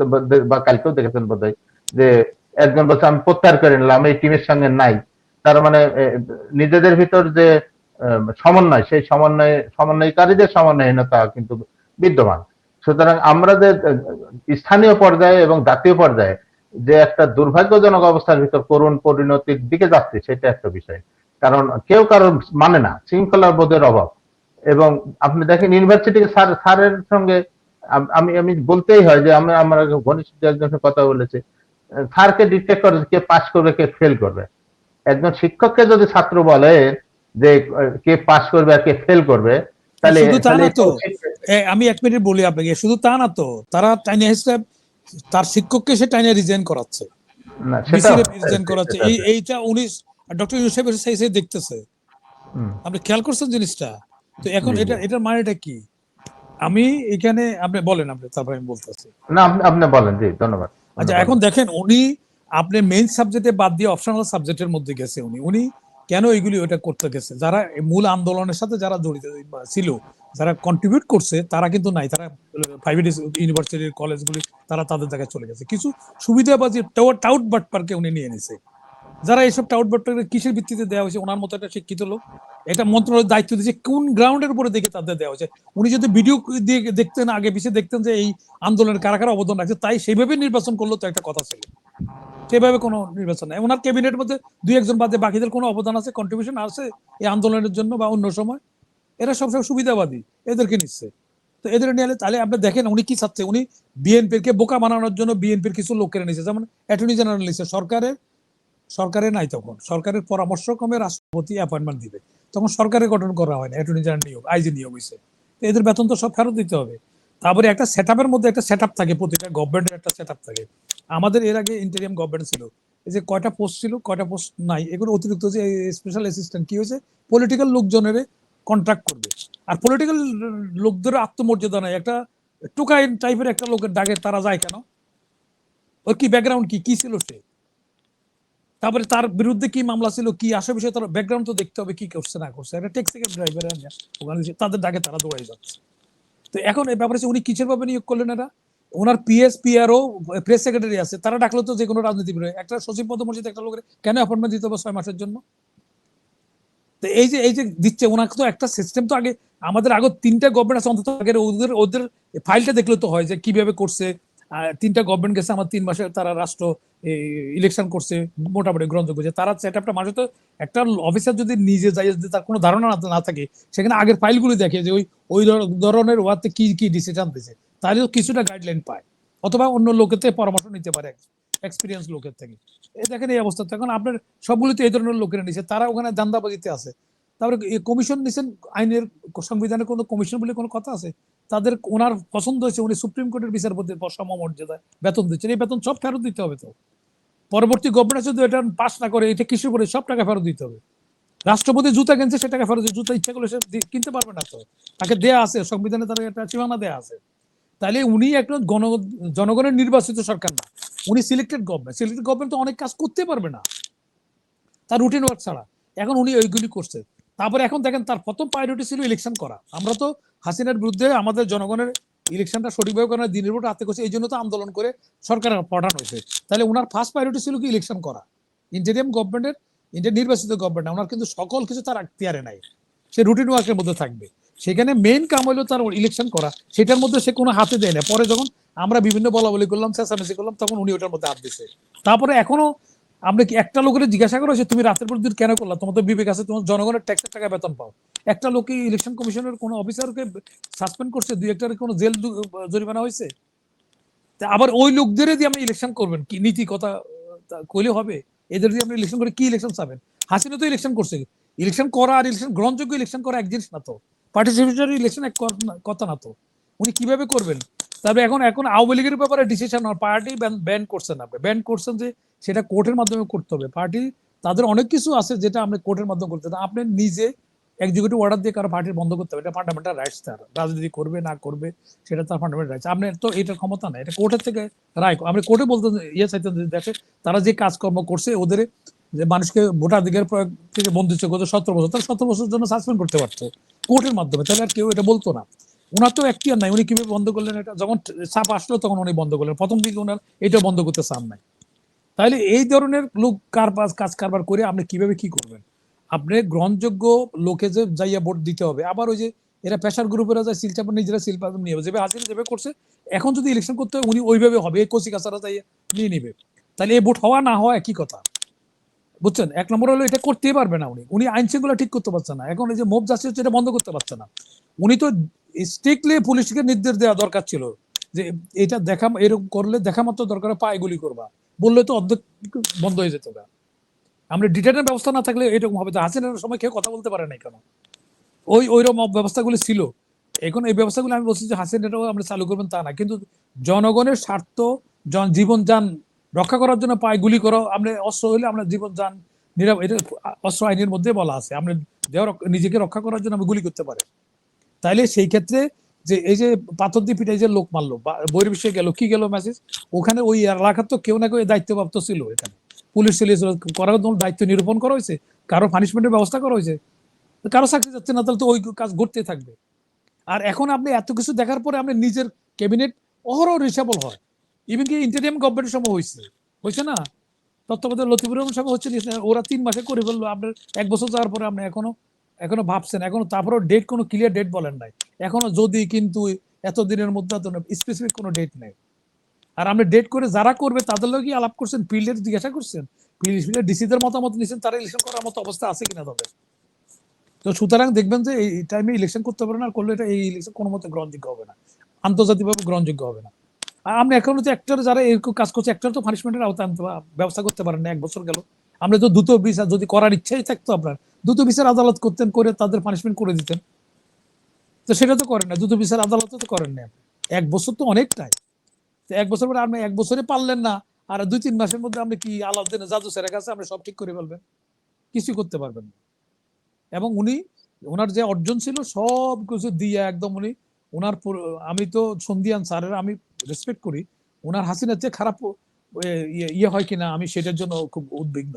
S3: বা কালকেও দেখেছেন বোধহয় যে একজন বলছে আমি প্রত্যাহার করে নিলাম, এই টিমের সঙ্গে নাই। তার মানে নিজেদের ভিতর যে সমন্বয়, সেই সমন্বয়কারীদের সমন্বয়হীনতা কিন্তু বিদ্যমান। সুতরাং আমরা যে স্থানীয় পর্যায়ে এবং জাতীয় পর্যায়ে যে একটা দুর্ভাগ্যজনক অবস্থার ভিতর করুণ পরিণতির দিকে যাচ্ছে, সেটা একটা বিষয়। কারণ কেউ কারোর মানে না, শৃঙ্খলার বোধের অভাব। এবং আপনি দেখেন ইউনিভার্সিটি স্যারের সঙ্গে আমি আমি বলতেই হয় যে আমার ঘনিষ্ঠ একজনের কথা বলেছে, স্যারকে ডিটেক্ট করে কে পাস করবে কে ফেল করবে। একজন শিক্ষককে যদি ছাত্র বলে যে কে পাস করবে আর কে ফেল করবে, তাহলে
S2: শুধু তা না তো, আমি 1 মিনিট বলি আপনাকে, শুধু তা না তো, তারা টাইনে হিসেবে তার শিক্ষককে সে টাইনে রিজাইন করাচ্ছে,
S3: না সেটা
S2: রিজাইন করাচ্ছে। এইটা উনি ডক্টর ইউনূস সাহেব এসে দেখতেছে, আপনি খেয়াল করছেন জিনিসটা? তো এখন এটার মানেটা কি? আমি এখানে আপনি বলেন, আপনি তারপরে আমি বলতেছি।
S3: না আপনি বলেন, জি ধন্যবাদ।
S2: আচ্ছা, এখন দেখেন উনি আপনি মেইন সাবজেক্টে বাদ দিয়ে অপশনাল সাবজেক্টের মধ্যে গেছে। উনি কেন এইগুলি ওটা করতে গেছে? যারা মূল আন্দোলনের সাথে যারা জড়িত ছিল, যারা কন্ট্রিবিউট করছে, তারা কিন্তু নাই। তারা প্রাইভেট ইউনিভার্সিটির কলেজগুলি তারা তাদের জায়গায় চলে গেছে। কিছু সুবিধাবাজি টাউট বাটপারকে উনি নিয়ে নিছে। যারা এইসব টাউটবাট কিসের ভিত্তিতে দেওয়া হয়েছে? ওনার মতো একটা শিক্ষিত লোক, এটা মন্ত্রণালয়ের দায়িত্ব দিয়েছে, কোন গ্রাউন্ডের উপরে দেখে তাদের দেওয়া হয়েছে? উনি যদি ভিডিও দিয়ে দেখতেন, আগে পিছিয়ে দেখতেন যে এই আন্দোলনের কারা কারা অবদান রাখছে, তাই সেইভাবে নির্বাচন করলো তো একটা কথা ছিল। সেভাবে কোনো নির্বাচন নাই। ওনার ক্যাবিনেটের মধ্যে দুই একজন বাদে বাকিদের কোনো অবদান আছে, কন্ট্রিবিউশন আছে এই আন্দোলনের জন্য বা অন্য সময়? এরা সবসময় সুবিধাবাদী, এদেরকে নিচ্ছে। তো এদের নিয়ে তাহলে আপনি দেখেন উনি কি চাচ্ছে। উনি বিএনপির কে বোকা বানানোর জন্য বিএনপির কিছু লোক কেড়ে নিচ্ছে, যেমন অ্যাটর্নি জেনারেল নিচ্ছে। সরকারের নাই, তখন সরকারের পরামর্শক্রমে রাষ্ট্রপতি অ্যাপয়েন্টমেন্ট দিবে, তখন সরকারের গঠন করা হয় না, অ্যাটর্নি জেনারেল নিয়োগ, আইজি নিয়োগ হয়েছে। তো এদের বেতন তো সব ফেরত দিতে হবে। তারপরে একটা সেট মধ্যে একটা সেট থাকে, প্রতিটা গভর্নমেন্টের একটা সেট থাকে। আমাদের এর আগে ইন্টেরিয়াম গভর্নমেন্ট ছিল, এই যে কয়টা পোস্ট ছিল, কয়টা পোস্ট নাই, এগুলো অতিরিক্ত যে স্পেশাল অ্যাসিস্ট্যান্ট কি হয়েছে, পলিটিক্যাল লোকজনের কন্ট্রাক্ট করবে। আর পলিটিক্যাল লোকদের আত্মমর্যাদা নাই, একটা টোকাই টাইপের একটা লোকের ডাকে তারা যায় কেন? ওর কি ব্যাকগ্রাউন্ড, কি কি ছিল সে, তারপরে তার বিরুদ্ধে কি মামলা ছিল, কি আসে বিষয়ে তার ব্যাকগ্রাউন্ড তো দেখতে হবে, কি করছে না করছে। একটা ট্যাক্সি ক্যাব ড্রাইভার ওখানে তাদের ডাকে তারা দৌড়াই যাচ্ছে। তো এখন এই ব্যাপারে উনি কিসের ভাবে নিয়োগ করলেন? এরা ওনার পিএস পিআরও প্রেস সেক্রেটারি আছে, তারা ডাকলো তো যে কোনো রাজনীতিবিদ, একটা সচিব পদমর্যাদা একটা লোকের কেন অ্যাপয়েন্টমেন্ট দিতে হবে 6 মাসের জন্য? তো এই যে দিচ্ছে ওনাকে, তো একটা সিস্টেম তো আগে, আমাদের আগে 3টা গভর্নমেন্ট আছে অন্তত, আগে ওদের ওদের ফাইলটা দেখলে তো হয় যে কিভাবে করছে। 3টা গভর্নমেন্ট গেছে আমার 3 মাসে, তারা রাষ্ট্র ইলেকশন করছে মোটামুটি গ্রহণযোগ্য, যে তারা সেট আপটা মাসে। তো একটা অফিসার যদি নিজে যাই, যদি তার কোনো ধারণা না থাকে, সেখানে আগের ফাইলগুলো দেখে যে ওই ওই ধরনের ওয়াতে কি কি ডিসিশন দিয়েছে, তাহলে কিছুটা গাইডলাইন পায়, অথবা অন্য লোকের থেকে পরামর্শ নিতে পারে, এক্সপিরিয়েন্স লোকের থেকে। এই দেখেন এই অবস্থা। তখন আপনার সবগুলো তো এই ধরনের লোকেরা নিচ্ছে, তারা ওখানে দান্দাবাজিতে আছে। তারপরে কমিশন নিছেন, আইনের সংবিধানের কোনো কমিশন বলে কোনো কথা আছে? তাদের ওনার পছন্দ হয়েছে, উনি সুপ্রিম কোর্টের বিচারপতির সমমর্যাদায় বেতন দিচ্ছেন, এই বেতন সব ফেরত দিতে হবে। তো পরবর্তী গভর্নমেন্ট যদি এটা পাস না করে, এটা কিছু করে সব টাকা ফেরত দিতে হবে। রাষ্ট্রপতি জুতা কিনছে, সে টাকা ফেরত, জুতা ইচ্ছা করলে সে কিনতে পারবে না, তো তাকে দেয়া আছে সংবিধানে, তার একটা সীমানা দেয়া আছে। তাহলে উনি একটা জনগণের নির্বাচিত সরকার না, উনি সিলেক্টেড গভর্নমেন্ট। সিলেক্টেড গভর্নমেন্ট তো অনেক কাজ করতে পারবে না তার রুটিন ওয়ার্ক ছাড়া। এখন উনি ওইগুলি করছে। তারপরে এখন দেখেন তার প্রথম প্রায়োরিটি ছিল ইলেকশন করা। আমরা তো হাসিনার বিরুদ্ধে আমাদের জনগণের ইলেকশনটা সঠিকভাবে করার দিনের পর রাতে করছে, এই জন্য তো আন্দোলন করে সরকার পাঠানো হয়েছে। তাহলে ওনার ফার্স্ট প্রায়োরিটি ছিল কি? ইলেকশন করা। ইন্টেরিয়াম গভর্নমেন্টের, ইন্ডিয়ান নির্বাচিত গভর্নমেন্ট, ওনার কিন্তু সকল কিছু তার আক্তিয়ারে নাই, সে রুটিন ওয়ার্কের মধ্যে থাকবে। সেখানে মেইন কাম হলো তার ইলেকশন করা, সেটার মধ্যে সে কোনো হাতে দেয় না। পরে যখন আমরা বিভিন্ন বলা বলি করলাম, চেঁচামেচি করলাম, তখন উনি ওটার মধ্যে হাত দিচ্ছে। তারপরে এখনো আমরা কি একটা লোকের জিজ্ঞাসা করা হয়েছে তুমি রাতের পর দিন কেন করলা? তোমার তো বিবেক আছে, তোমার জনগণের ট্যাক্সের টাকা বেতন পাও। একটা লোকে ইলেকশন কমিশনের কোনো অফিসারকে সাসপেন্ড করছে, দুই একটার কোনো জেল জরিমানা হয়েছে। আবার ওই লোকদের দিয়ে আপনি ইলেকশন করবেন, কি নীতি কথা কইলে হবে? এদের দিয়ে আপনি ইলেকশন করে কি ইলেকশন চাবেন? হাসিনা তো ইলেকশন করছে। ইলেকশন করা আর ইলেকশন গ্রহণযোগ্য ইলেকশন করা এক জিনিস না তো, পার্টিসিপেটরি ইলেকশন এক কথা না তো। উনি কিভাবে করবেন? তবে এখন এখন আওয়ামী লীগের ব্যাপারে ডিসিশন পার্টি ব্যান করছেন, আপনি ব্যান করছেন যে সেটা কোর্টের মাধ্যমে করতে হবে। পার্টি তাদের অনেক কিছু আছে যেটা আপনি কোর্টের মাধ্যমে করতে হবে, আপনি নিজে এক্সিকিউটিভ অর্ডার দিয়ে কারো পার্টির বন্ধ করতে হবে, এটা ফান্ডামেন্টাল রাইটস তার। রাজনীতি করবে না করবে সেটা তার ফান্ডামেন্টাল রাইটস, আপনার তো এটার ক্ষমতা নাই, এটা কোর্টের থেকে রায়। আমি কোর্টে বলতে ইয়ে চাইতেন যে দেখে তারা যে কাজকর্ম করছে, ওদের যে মানুষকে ভোটাধিকার প্রয়োগ থেকে বঞ্চিত করছে 17 বছর, তারা 17 বছরের জন্য সাসপেন্ড করতে পারতো কোর্টের মাধ্যমে, তাহলে আর কেউ এটা বলতো না। ওনার তো এখতিয়ার নাই, উনি কিভাবে বন্ধ করলেন? এটা যখন চাপ আসলো তখন উনি বন্ধ করলেন, প্রথম দিকে ওনার এটা বন্ধ করতে চান নাই। তাহলে এই ধরনের লোক কাজ কারবার করে আপনি কিভাবে কি করবেন? আপনি গ্রহণযোগ্য লোকে যে যাইয়া ভোট দিতে হবে, আবার ওই যে এরা প্রেশার গ্রুপেরা যায় সিলচাপা নিজেরা সিলপার নিয়ে যাবে, হাসিনা যেভাবে করছে। এখন যদি ইলেকশন করতে হয় উনি ওইভাবে হবে, এই কচি কাছারা যাইয়া নিয়ে নিবে, তাহলে এই ভোট হওয়া না হওয়া একই কথা। বুঝছেন? এক নম্বর হলো এটা করতেই পারবে না উনি, উনি আইন শৃঙ্খলা ঠিক করতে পারছে না। এখন এই যে মোব জাস্টিস হচ্ছে, এটা বন্ধ করতে পারছে না। উনি তো স্ট্রিক্টলি পুলিশকে নির্দেশ দেওয়া দরকার ছিল যে এটা দেখা, এরকম করলে দেখা মাত্র দরকার পায়ে গুলি করবা, বললে তো অর্ধেক বন্ধ হয়ে যেত। আমরা ডিটেনের ব্যবস্থা না থাকলে এরকম হবে। হাসিনার সময় কেউ কথা বলতে পারে নাই কেন? ওইরকম ব্যবস্থাগুলি ছিল। এখন এই ব্যবস্থাগুলো আমি বলছি যে হাসিনাটাও আমরা চালু করবেন তা না, কিন্তু জনগণের স্বার্থ, জীবন যান রক্ষা করার জন্য পায়ে গুলি করো, আমরা অস্ত্র হইলে আমরা জীবন যান এটা অস্ত্র আইনের মধ্যে বলা আছে, আমরা নিজেকে রক্ষা করার জন্য আমি গুলি করতে পারি। তাইলে সেই ক্ষেত্রে যে এই যে পাথর দিয়ে পিটাই যে লোক মারলো বা বহির্বিশ্বে গেল, কি গেল মেসেজ? ওখানে ওই এলাকার তো কেউ না কেউ দায়িত্বপ্রাপ্ত ছিল, এখানে পুলিশ ছিল, করার দায়িত্ব নিরূপণ করা হয়েছে, কারো পানিশমেন্টের ব্যবস্থা করা হয়েছে, কারো চাকরি যাচ্ছে না, তাহলে তো ওই কাজ ঘটতে থাকবে। আর এখন আপনি এত কিছু দেখার পরে আপনি নিজের ক্যাবিনেট অহরহ রিসাবল হয়, ইভেন কি ইন্টারিয়াম গভর্নমেন্টের সময় হয়েছে না? তত্ত্বাবধায়ক লতিফুর রহমান সাহেব হচ্ছে ওরা 3 মাসে করে ফেললো, আপনার 1 বছর যাওয়ার পরে আপনি এখনো ভাবছেন, এখনো তারপরে ডেট, কোনো ক্লিয়ার ডেট বলেন নাই এখনো, যদি কিন্তু এত দিনের মধ্যে এত স্পেসিফিক কোনো ডেট নেই। আর আপনি ডেট করে যারা করবে তাদের লোক আলাপ করছেন, ফিল্ডের জিজ্ঞাসা করছেন, ফিল্ডের ডিসিদের মতামত নিচ্ছেন, তারা ইলেকশন করার মতো অবস্থা আছে কিনা তাদের। তো সুতরাং দেখবেন যে এই টাইমে ইলেকশন করতে পারে না, আর করলে এটা এই ইলেকশন কোনো মতে গ্রহণযোগ্য হবে না, আন্তর্জাতিকভাবে গ্রহণযোগ্য হবে না। আর আপনি এখনো তো একটার যারা এরকম কাজ করছে একটার তো পানিশমেন্টের আওতায় আনতে ব্যবস্থা করতে পারেন না, 1 বছর গেল। আমরা তো দ্রুত বিচার যদি করার ইচ্ছাই থাকতো আপনার, দ্রুত বিচার আদালত করতেন, করে তাদের পানিশমেন্ট করে দিতেন। তো সেটা তো করেন না, দ্রুত বিচার আদালত তো করেন না। 1 বছর তো অনেক টাইম। 1 বছর পরে আপনি 1 বছরে পারলেন না, আর 2-3 মাসের মধ্যে আপনি কি আলাউদ্দিনের জাদু সেরে কাছে আপনি সব ঠিক করে ফেলবেন? কিছু করতে পারবেন না। এবং ওনার যে অর্জন ছিল সব কিছু দিয়ে একদম ওনার আমি তো সন্ধিয়ান স্যারের আমি রেসপেক্ট করি, ওনার হাসিনার চেয়ে খারাপ ইয়ে হয় কিনা আমি সেটার জন্য খুব উদ্বিগ্ন,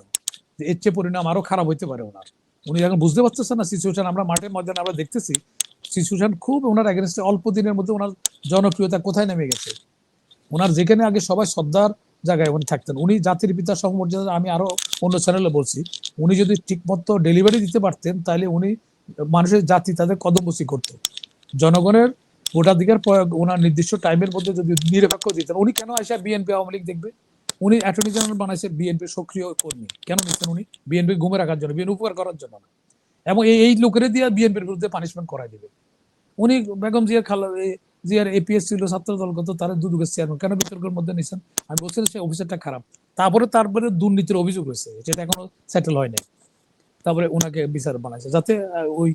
S2: যে এর চেয়ে পরিণাম আরো খারাপ হইতে পারে ওনার। উনি এখন বুঝতে পারতেছেন না সিচুয়েশন, আমরা মাঠের ময়দানে আমরা দেখতেছি সিচুয়েশন খুব ওনার এগেনস্টে, অল্প দিনের মধ্যে ওনার জনপ্রিয়তা কোথায় নেমে গেছে। ওনার যেখানে আগে সবাই শ্রদ্ধার জায়গায় উনি থাকতেন, উনি জাতির পিতা সমমর্যাদা, আমি আরো অন্য চ্যানেলে বলছি, উনি যদি ঠিকমতো ডেলিভারি দিতে পারতেন তাহলে উনি মানুষের জাতি তাদের কদমবসি করতো। জনগণের ভোটাধিকার প্রয়োগ ওনার নির্দিষ্ট টাইমের মধ্যে যদি নিরপেক্ষ দিতেন, উনি কেন আসে বিএনপি আওয়ামী লীগ দেখবে? উনি অ্যাটর্নি জেনারেল বানাইছে বিএনপির সক্রিয় কর্মী, কেন নিচ্ছেন উনি? বিএনপি ঘুমে রাখার জন্য, বিএনপি উপকার করার জন্য না। এবং এই লোকের দিয়ে বিএনপির বিরুদ্ধে পানিশমেন্ট করাই দিবে। উনি বেগম জিয়ার জিয়ার এপিএস ছিল ছাত্র দলগত, তারা দুদকের চেয়ারম্যান, কেন বিতর্কের মধ্যে নিছেন? আমি বলছি সেই অফিসারটা খারাপ। তারপরে দুর্নীতির অভিযোগ হয়েছে, যেটা এখনো সেটেল হয় নাই। তারপরে ওনাকে বিচার বানাইছে, যাতে ওই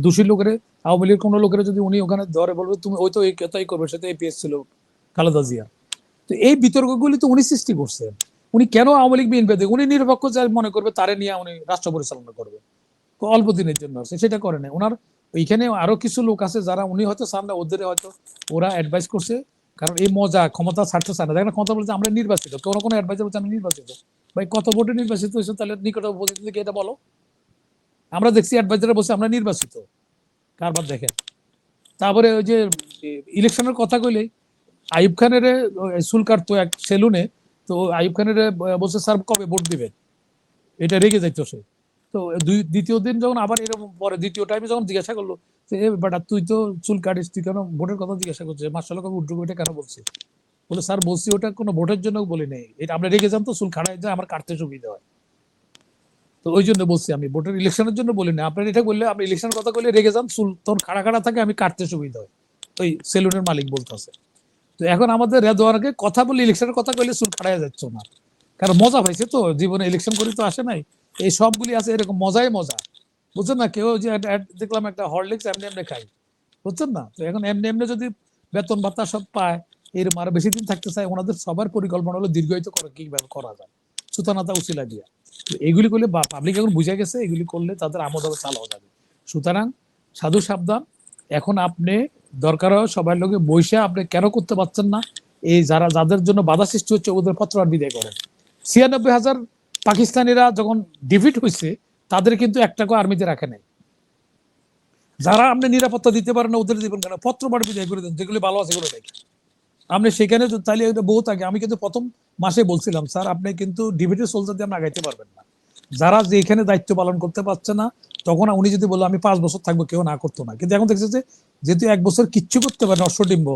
S2: দোষী লোকের, আওয়ামী লীগের কোনো লোকের যদি উনি ওখানে ধরে বলবে তুমি ওই তো এই কথাই করবে, সে তো এপিএস ছিল খালেদা জিয়া। তো এই বিতর্কগুলি তো উনি সৃষ্টি করছেন। উনি কেন আওয়ামী লীগ বিএনপি দেখে? উনি নিরপেক্ষ যা মনে করবে তারে নিয়ে উনি রাষ্ট্র পরিচালনা করবে, অল্প দিনের জন্য আছে, সেটা করে না। ওনার ওইখানে আরো কিছু লোক আছে যারা উনি হয়তো সামনে ওদের হয়তো ওরা অ্যাডভাইস করছে, কারণ এই মজা ক্ষমতা ছাড়তে চায় না। দেখেন ক্ষমতা বলছে আমরা নির্বাচিত, কোনো অ্যাডভাইজার বলছে আমি নির্বাচিত। ভাই কত ভোটে নির্বাচিত হয়েছে? তাহলে নিকট প্রতিনিধিকে এটা বলো। আমরা দেখছি অ্যাডভাইজার বলছে আমরা নির্বাচিত, কারবার দেখেন। তারপরে ওই যে ইলেকশনের কথা কইলে আইয়ুব খানের চুল কাটতো এক সেলুনে, তো আইয়ুব খানের বলছে স্যার কবে ভোট দিবেন, এটা রেগে যাইতো সে। তো দ্বিতীয় দিন যখন আবার এরকম পরে দ্বিতীয় টাইমে যখন জিজ্ঞাসা করলো যে বেটা তুই তো চুল কাটিস, তুই কেন ভোটের কথা জিজ্ঞাসা করছিস, মার্শাল কবে উঠবো এটা কেন বলছিস? বলে স্যার বলছি ওটা কোনো ভোটের জন্য বলি নেই, এটা আমরা রেগে যান তো চুল খাড়াই যায়, আমার কাটতে সুবিধা হয়, তো ওই জন্য বলছি আমি ভোটের ইলেকশনের জন্য বলি না। আপনার এটা বললে, আপনি ইলেকশনের কথা বললে রেগে যান, চুল তখন খাড়া থাকে, আমি কাটতে সুবিধা হয়, ওই সেলুনের মালিক বলতেছে। তো এখন আমাদের রেদওয়ানকে কথা বলে ইলেকশনের কথা কইলে চুল খাড়াই যাচ্ছে না, কারণ মজা পাইছে তো, জীবনে ইলেকশন করি তো আসে নাই, এই সবগুলি আছে এরকম মজাই মজা, বুঝছেন না? কেউ যে দেখলাম একটা হরলিক্স এমনি এমনি খাই, বুঝছেন না? তো এখন এমনি এমনি যদি বেতন ভাতা সব পায়, এরকম আরো বেশি দিন থাকতে চায়, ওনাদের সবার পরিকল্পনা হলো দীর্ঘায়িত করে কিভাবে করা যায়, সুতানাতা উচিলা দিয়া। এগুলি করলে পাবলিক এখন বুঝে গেছে, এগুলি করলে তাদের আমোদ হবে, চালাও যাবে। সুতরাং সাধু সাবধান। এখন আপনি দরকার হয় সবার লোকে বৈশা, আপনি কেন করতে পারছেন না, এই যাদের জন্য বাধা সৃষ্টি হচ্ছে ওদের পত্র আর বিদায় করেন। 96,000 পাকিস্তানিরা যখন ডিফিট হয়েছে, তাদের কিন্তু একটাকে আর্মিতে রাখে নাই। যারা আপনি নিরাপত্তা দিতে পারেন না ওদের দিবেন কেন? পত্র পাঠ বিদায় করে দেন, যেগুলি ভালো আছে সেগুলো দেখেন। আপনি সেখানে চাইলে বহুত আগে, আমি কিন্তু প্রথম মাসে বলছিলাম স্যার আপনি কিন্তু ডিভিডি সোলজার দিয়ে আপনি আগাইতে পারবেন না, যারা যে এখানে দায়িত্ব পালন করতে পারছে না। তখন উনি যদি বললো আমি 5 বছর থাকবো, কেউ না করতো না। কিন্তু এখন দেখছে যে যেহেতু 1 বছর কিচ্ছু করতে পারেন, অশ্বডিম্ব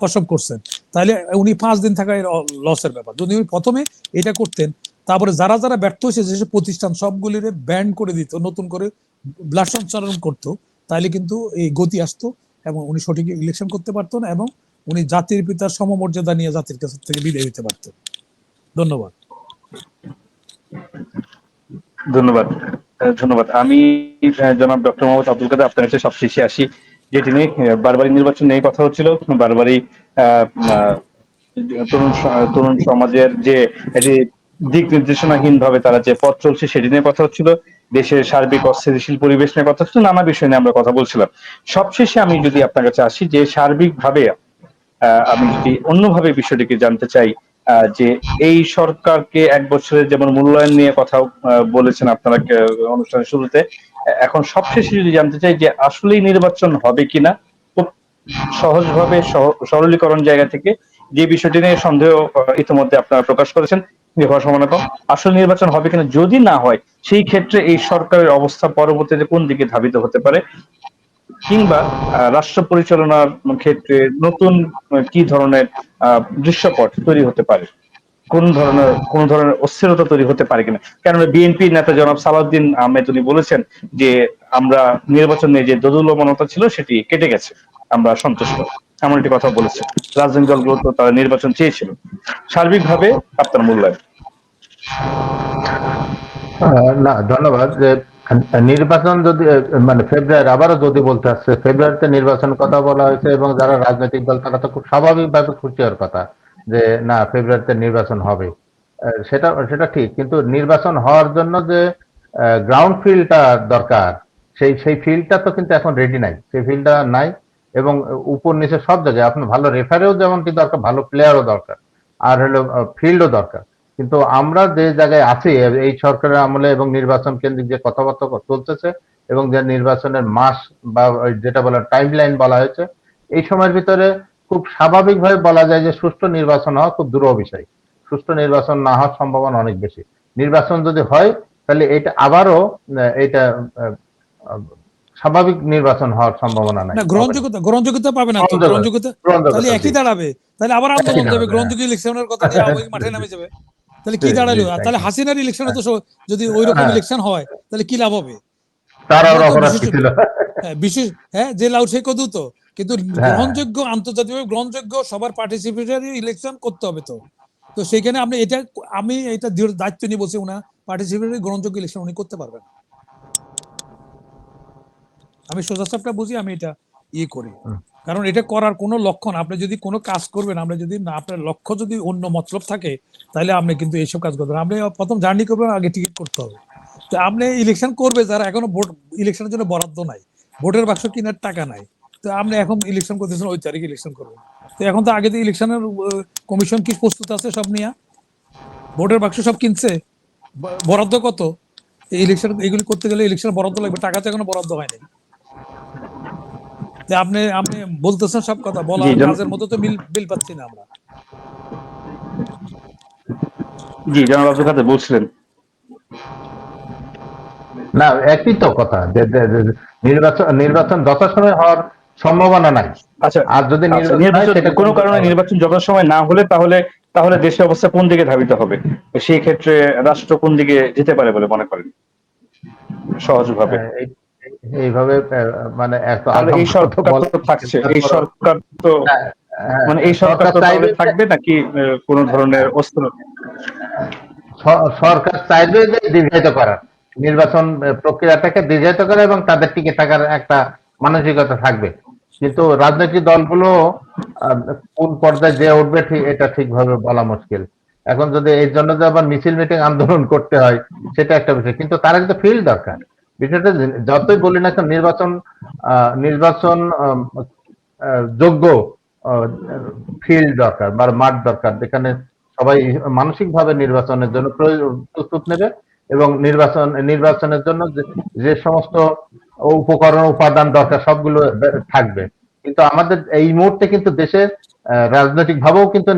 S2: প্রসব করছেন, তাহলে উনি 5 দিন থাকা লসের ব্যাপার। যদি উনি প্রথমে এটা করতেন, তারপরে যারা ব্যর্থ হয়েছে যেসব প্রতিষ্ঠান সবগুলির ব্যান্ড করে দিত, নতুন করে ব্লাড সঞ্চালন করতো, তাহলে কিন্তু এই গতি আসতো এবং উনি সঠিক ইলেকশন করতে পারতো না, এবং উনি জাতির পিতার সমমর্যাদা নিয়ে জাতির কাছ থেকে বিদায় হতে পারতেন। ধন্যবাদ।
S1: ধন্যবাদ। ধন্যবাদ। আমি জনাব ডক্টর মোহাম্মদ আব্দুল কাদের আপনার কাছে সবশেষে আসি, যেটি নিয়ে বারবারই নির্বাচন নিয়ে কথা হচ্ছিল, বারবারই তরুণ সমাজের যে দিক নির্দেশনাহীন ভাবে তারা যে পথ চলছে সেটি নিয়ে কথা হচ্ছিল, দেশের সার্বিক অস্থিতিশীল পরিবেশ নিয়ে কথা হচ্ছিল, নানা বিষয় নিয়ে আমরা কথা বলছিলাম। সবশেষে আমি যদি আপনার কাছে আসি, যে সার্বিকভাবে আমি যদি অন্যভাবে বিষয়টিকে জানতে চাই, যে এই সরকারকে 1 বছরের যেমন মূল্যায়ন নিয়ে কথা বলেছেন আপনারা অনুষ্ঠানের শুরুতে, এখন সবশেষে যদি জানতে চাই যে আসলেই নির্বাচন হবে কিনা, খুব সহজভাবে সরলীকরণ জায়গা থেকে যে বিষয়টি নিয়ে সন্দেহ ইতিমধ্যে আপনারা প্রকাশ করেছেন, যে হওয়ার সম্ভাবনা কম। আসল নির্বাচন হবে কিনা, যদি না হয় সেই ক্ষেত্রে এই সরকারের অবস্থা পরবর্তীতে কোন দিকে ধাবিত হতে পারে, কিংবা রাষ্ট্র পরিচালনার ক্ষেত্রে নতুন কি ধরনের দৃশ্যপট তৈরি হতে পারে, কোন ধরনের অস্থিরতা তৈরি হতে পারে কিনা। কেননা বিএনপি নেতা জনাব সালাউদ্দিন আহমেদ উনি বলেছেন যে আমরা নির্বাচনে যে দোদুল্যমানতা ছিল সেটি কেটে গেছে, আমরা সন্তুষ্ট, এমন একটি কথা বলেছে। রাজনৈতিক দলগুলো তো তারা নির্বাচন চেয়েছিল। সার্বিকভাবে আপনার মূল্যায়ন?
S3: না, ধন্যবাদ। যে নির্বাচন যদি মানে ফেব্রুয়ারি, আবারও যদি বলতে আসছে, ফেব্রুয়ারিতে নির্বাচন কথা বলা হয়েছে এবং যারা রাজনৈতিক দল তারা তো খুব স্বাভাবিকভাবে খুশি হওয়ার কথা যে না, ফেব্রুয়ারিতে নির্বাচন হবে। সেটা সেটা ঠিক, কিন্তু নির্বাচন হওয়ার জন্য যে গ্রাউন্ড ফিল্ডটা দরকার, সেই ফিল্ডটা তো কিন্তু এখন রেডি নাই, সেই ফিল্ডটা নাই। এবং উপর নিচে সব জায়গায় আপনার ভালো রেফারেও যেমন কি দরকার, ভালো প্লেয়ারও দরকার, আর হলো ফিল্ডও দরকার। কিন্তু আমরা যে জায়গায় আছি এই সরকারের আমলে এবং নির্বাচন কেন্দ্রিক যে কথাবার্তা চলতেছে এবং যে নির্বাচনের মাস বা যেটা বলা টাইম লাইন বলা হয়েছে, এই সময়ের ভিতরে খুব স্বাভাবিকভাবে বলা যায় যে সুষ্ঠু নির্বাচন হওয়া খুব দুরূহ বিষয়। সুষ্ঠু নির্বাচন না হওয়ার সম্ভাবনা অনেক বেশি। নির্বাচন যদি হয় তাহলে এটা আবারও এটা স্বাভাবিক নির্বাচন হওয়ার সম্ভাবনা নাই,
S2: না, গ্রহণযোগ্যতা পাবে না তো, গ্রহণযোগ্যতা তাহলে একই দাঁড়াবে, তাহলে আবার আন্দোলন যাবে, গ্রহণযোগ্য ইলেকশনের কথা দিয়ে আওয়ামী লীগ মাঠে নামে যাবে, তাহলে কি দাঁড়ালো? তাহলে হাসিনার ইলেকশনে তো যদি ওই রকম ইলেকশন হয় তাহলে কি লাভ হবে? বিশেষ হ্যাঁ, যে লাউ সে কদু তো, কিন্তু গ্রহণযোগ্য, আন্তর্জাতিকভাবে গ্রহণযোগ্য সবার পার্টিসিপেটরি ইলেকশন করতে হবে তো। তো সেখানে আমি এটা দায়িত্ব নিয়ে বলছি, ওনা পার্টিসিপেটরি গ্রহণযোগ্য ইলেকশন উনি করতে পারবেন। আমি সোজা সাপটা বুঝি, আমি এটা করি, কারণ এটা করার কোনো লক্ষণ, আপনি যদি কোনো কাজ করবেন, আমরা যদি না, আপনার লক্ষ্য যদি অন্য মতলব থাকে, তাহলে আপনি কিন্তু এইসব কাজ করবেন। আপনি প্রথম জার্নি করবেন, আগে টিকিট করতে হবে। তো আপনি ইলেকশন করবে যারা এখনো ভোট, ইলেকশনের জন্য বরাদ্দ নাই, ভোটের বাক্স কেনার টাকা নাই, তো আপনি এখন ইলেকশন করতেছেন ওই তারিখে ইলেকশন করবেন। তো এখন তো আগে তো ইলেকশনের কমিশন কি প্রস্তুত আছে সব নিয়ে, ভোটের বাক্স সব কিনছে, বরাদ্দ কত, ইলেকশন এগুলি করতে গেলে ইলেকশন বরাদ্দ লাগবে, টাকা তো এখনো বরাদ্দ হয়নি। আপনি আপনি বলতেছেন সব কথা, বলা কাজের মধ্যে তো মিল পাচ্ছি না আমরা।
S1: জি, জনাব আব্দুল কাদের বলছিলেন।
S3: না, একই তো কথা যে নির্বাচন যথাসময়ে হওয়ার সম্ভাবনা নাই।
S1: আচ্ছা,
S3: আর যদি
S1: নির্বাচন কোনো কারণে নির্বাচন যথাসময় না হলে তাহলে দেশের অবস্থা কোন দিকে ধাবিত হবে? সেই ক্ষেত্রে রাষ্ট্র কোন দিকে যেতে পারে বলে মনে করেন সহজভাবে?
S3: এইভাবে মানে
S1: এই সরকার তো থাকছে, এই সরকার তো মানে এই সরকার তো তাহলে থাকবে নাকি কোন ধরনের অস্ত্র?
S3: সরকার চাইবে যে দীর্ঘায়িত করার, নির্বাচন প্রক্রিয়াটাকে দীর্ঘায়িত করা এবং তাদের টিকে থাকার একটা মানসিকতা থাকবে। কিন্তু রাজনৈতিক দলগুলো কোন পর্যায়ে যে উঠবে এটা ঠিকভাবে বলা মুশকিল। এখন যদি এই জন্য যে আবার মিছিল মিটিং আন্দোলন করতে হয় সেটা একটা বিষয়, কিন্তু তার একটা ফিল্ড দরকার। বিষয়টা যতই বলি না কেন, নির্বাচন যোগ্য ফিল্ড দরকার বা মাঠ দরকার, যেখানে সবাই মানসিকভাবে নির্বাচনের জন্য প্রস্তুত নেবে এবং নির্বাচনের জন্য যে সমস্ত উপকরণ উপাদান দরকার সবগুলো থাকবে। কিন্তু আমাদের এই মুহূর্তে কিন্তু দেশের রাজনৈতিক ভাবেও কিন্তু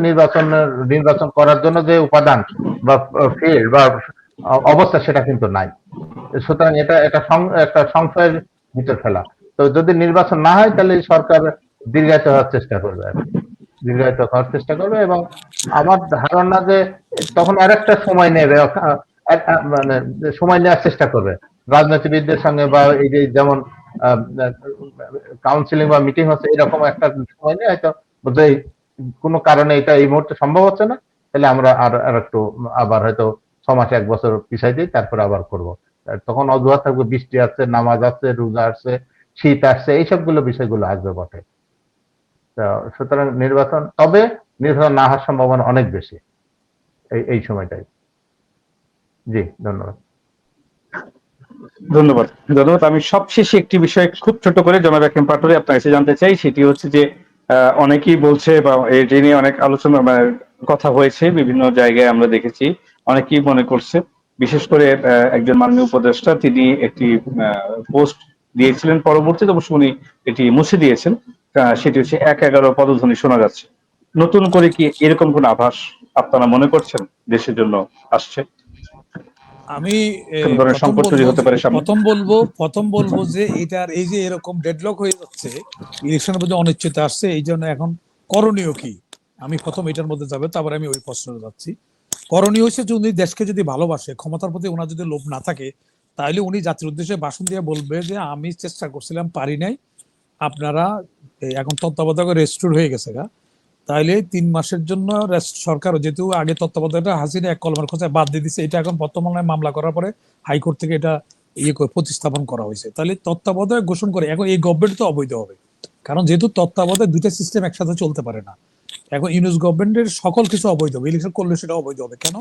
S3: নির্বাচন করার জন্য যে উপাদান বা ফিল্ড বা অবস্থা সেটা কিন্তু নাই। সুতরাং এটা একটা সংশয়ের ভিতর ফেলা। তো যদি নির্বাচন না হয় তাহলে সরকার দীর্ঘায়িত হওয়ার চেষ্টা করবে এবং আমার ধারণা যে তখন আরেকটা সময় নেবে, মানে সময় নেওয়ার চেষ্টা করবে রাজনীতিবিদদের সঙ্গে, বা এই যে যেমন কাউন্সিলিং বা মিটিং হচ্ছে, এরকম একটা সময় নিয়ে হয়তো কোনো কারণে এটা এই মুহূর্তে সম্ভব হচ্ছে না, তাহলে আমরা আর একটু আবার হয়তো 6 মাস 1 বছর পিছাই দিই, তারপর আবার করব। তখন অজুহাত থাকবে, বৃষ্টি আসছে, নামাজ আসছে, রোজা আসছে, শীত আসছে, এইসবগুলো বিষয়গুলো আসবে বটে। সুতরাং নির্বাচন না হওয়ার সম্ভাবনা অনেক বেশি এই সময়টাই। জি, ধন্যবাদ।
S1: ধন্যবাদ। আমি সবশেষে একটি বিষয় খুব ছোট করে জনাব হাকিম পাটোয়ারী আপনার কাছে জানতে চাই, সেটি হচ্ছে যে অনেকেই বলছে বা এটি নিয়ে অনেক আলোচনা কথা হয়েছে বিভিন্ন জায়গায়, আমরা দেখেছি অনেকেই মনে করছে, বিশেষ করে একজন মাননীয় উপদেষ্টা তিনি একটি পোস্ট দিয়েছিলেন, পরবর্তীতে অবশ্য উনি এটি মুছে দিয়েছেন। সেটি হচ্ছে 1-11 পদধ্বনি শোনা যাচ্ছে। নতুন করে কি এরকম কোন আভাস আপনারা মনে করছেন দেশের জন্য আসছে?
S2: আমি
S1: কোন ধরনের
S2: প্রথম
S1: সংকট তৈরি
S2: বলবো
S1: হতে পারে সামনে?
S2: প্রথম বলবো যে এটার এই যে এরকম ডেডলক হয়ে যাচ্ছে, ইলেকশনের মধ্যে অনিশ্চয়তা আসছে, এই জন্য এখন করণীয় কি, আমি প্রথম এটার মধ্যে যাবে, তারপরে আমি ওই প্রশ্নে যাচ্ছি। করণীয় হচ্ছে যে উনি দেশকে যদি ভালোবাসে, ক্ষমতার প্রতি ওনার যদি লোভ না থাকে, তাহলে উনি জাতির উদ্দেশ্যে ভাষণ দিয়ে বলবে যে আমি চেষ্টা করছিলাম, পারি নাই, আপনারা এখন তত্ত্বাবধায়ক রেস্টোর হয়ে গেছে গা, তাইলে 3 মাসের জন্য সরকার, যেহেতু আগে তত্ত্বাবধায়কটা হাসিনা এক কলমের খোঁজায় বাদ দিয়ে দিচ্ছে, এটা এখন বর্তমানে মামলা করার পরে হাইকোর্ট থেকে এটা প্রতিস্থাপন করা হয়েছে, তাহলে তত্ত্বাবধায়ক ঘোষণা করে এখন এই গভর্নমেন্ট তো অবৈধ হবে, কারণ যেহেতু তত্ত্বাবধায়ক দুইটা সিস্টেম একসাথে চলতে পারে না। এখন ইউনুস গভর্নমেন্টের সকল কিছু অবৈধ হবে, ইলেকশন করলে সেটা অবৈধ হবে। কেন?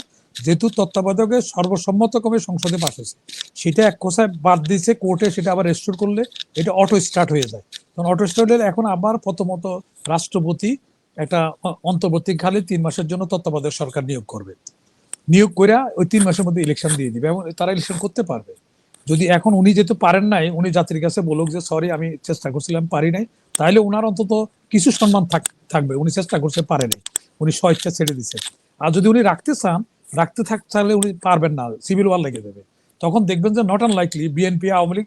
S2: যেহেতু তত্ত্বাবধায়কের সর্বসম্মতক্রমে সংসদে পাশ হয়েছে, সেটা এক কোথায় বাদ দিয়েছে কোর্টে, সেটা আবার রেস্টোর করলে এটা অটো স্টার্ট হয়ে যায়। তখন অটো স্টার্ট হলে এখন আবার প্রথমত রাষ্ট্রপতি একটা অন্তর্বর্তীকালে 3 মাসের জন্য তত্ত্বাবধায়ক সরকার নিয়োগ করবে, নিয়োগ করে ওই 3 মাসের মধ্যে ইলেকশন দিয়ে দিবে এবং তারা ইলেকশন করতে পারবে। যদি এখন উনি যেহেতু পারেন নাই, উনি জাতির কাছে বলুক যে সরি আমি চেষ্টা করছিলাম, পারি নাই, তাহলে ওনার অন্তত কিছু সম্মান থাকবে, উনি চেষ্টা করতে পারে নাই, উনি স্বেচ্ছা ছেড়ে দিচ্ছে। আর যদি উনি রাখতে চান, চাইলে উনি পারবেন না, সিভিল ওয়ার লেগে দেবে। তখন দেখবেন যে not unlikely BNP, Awami League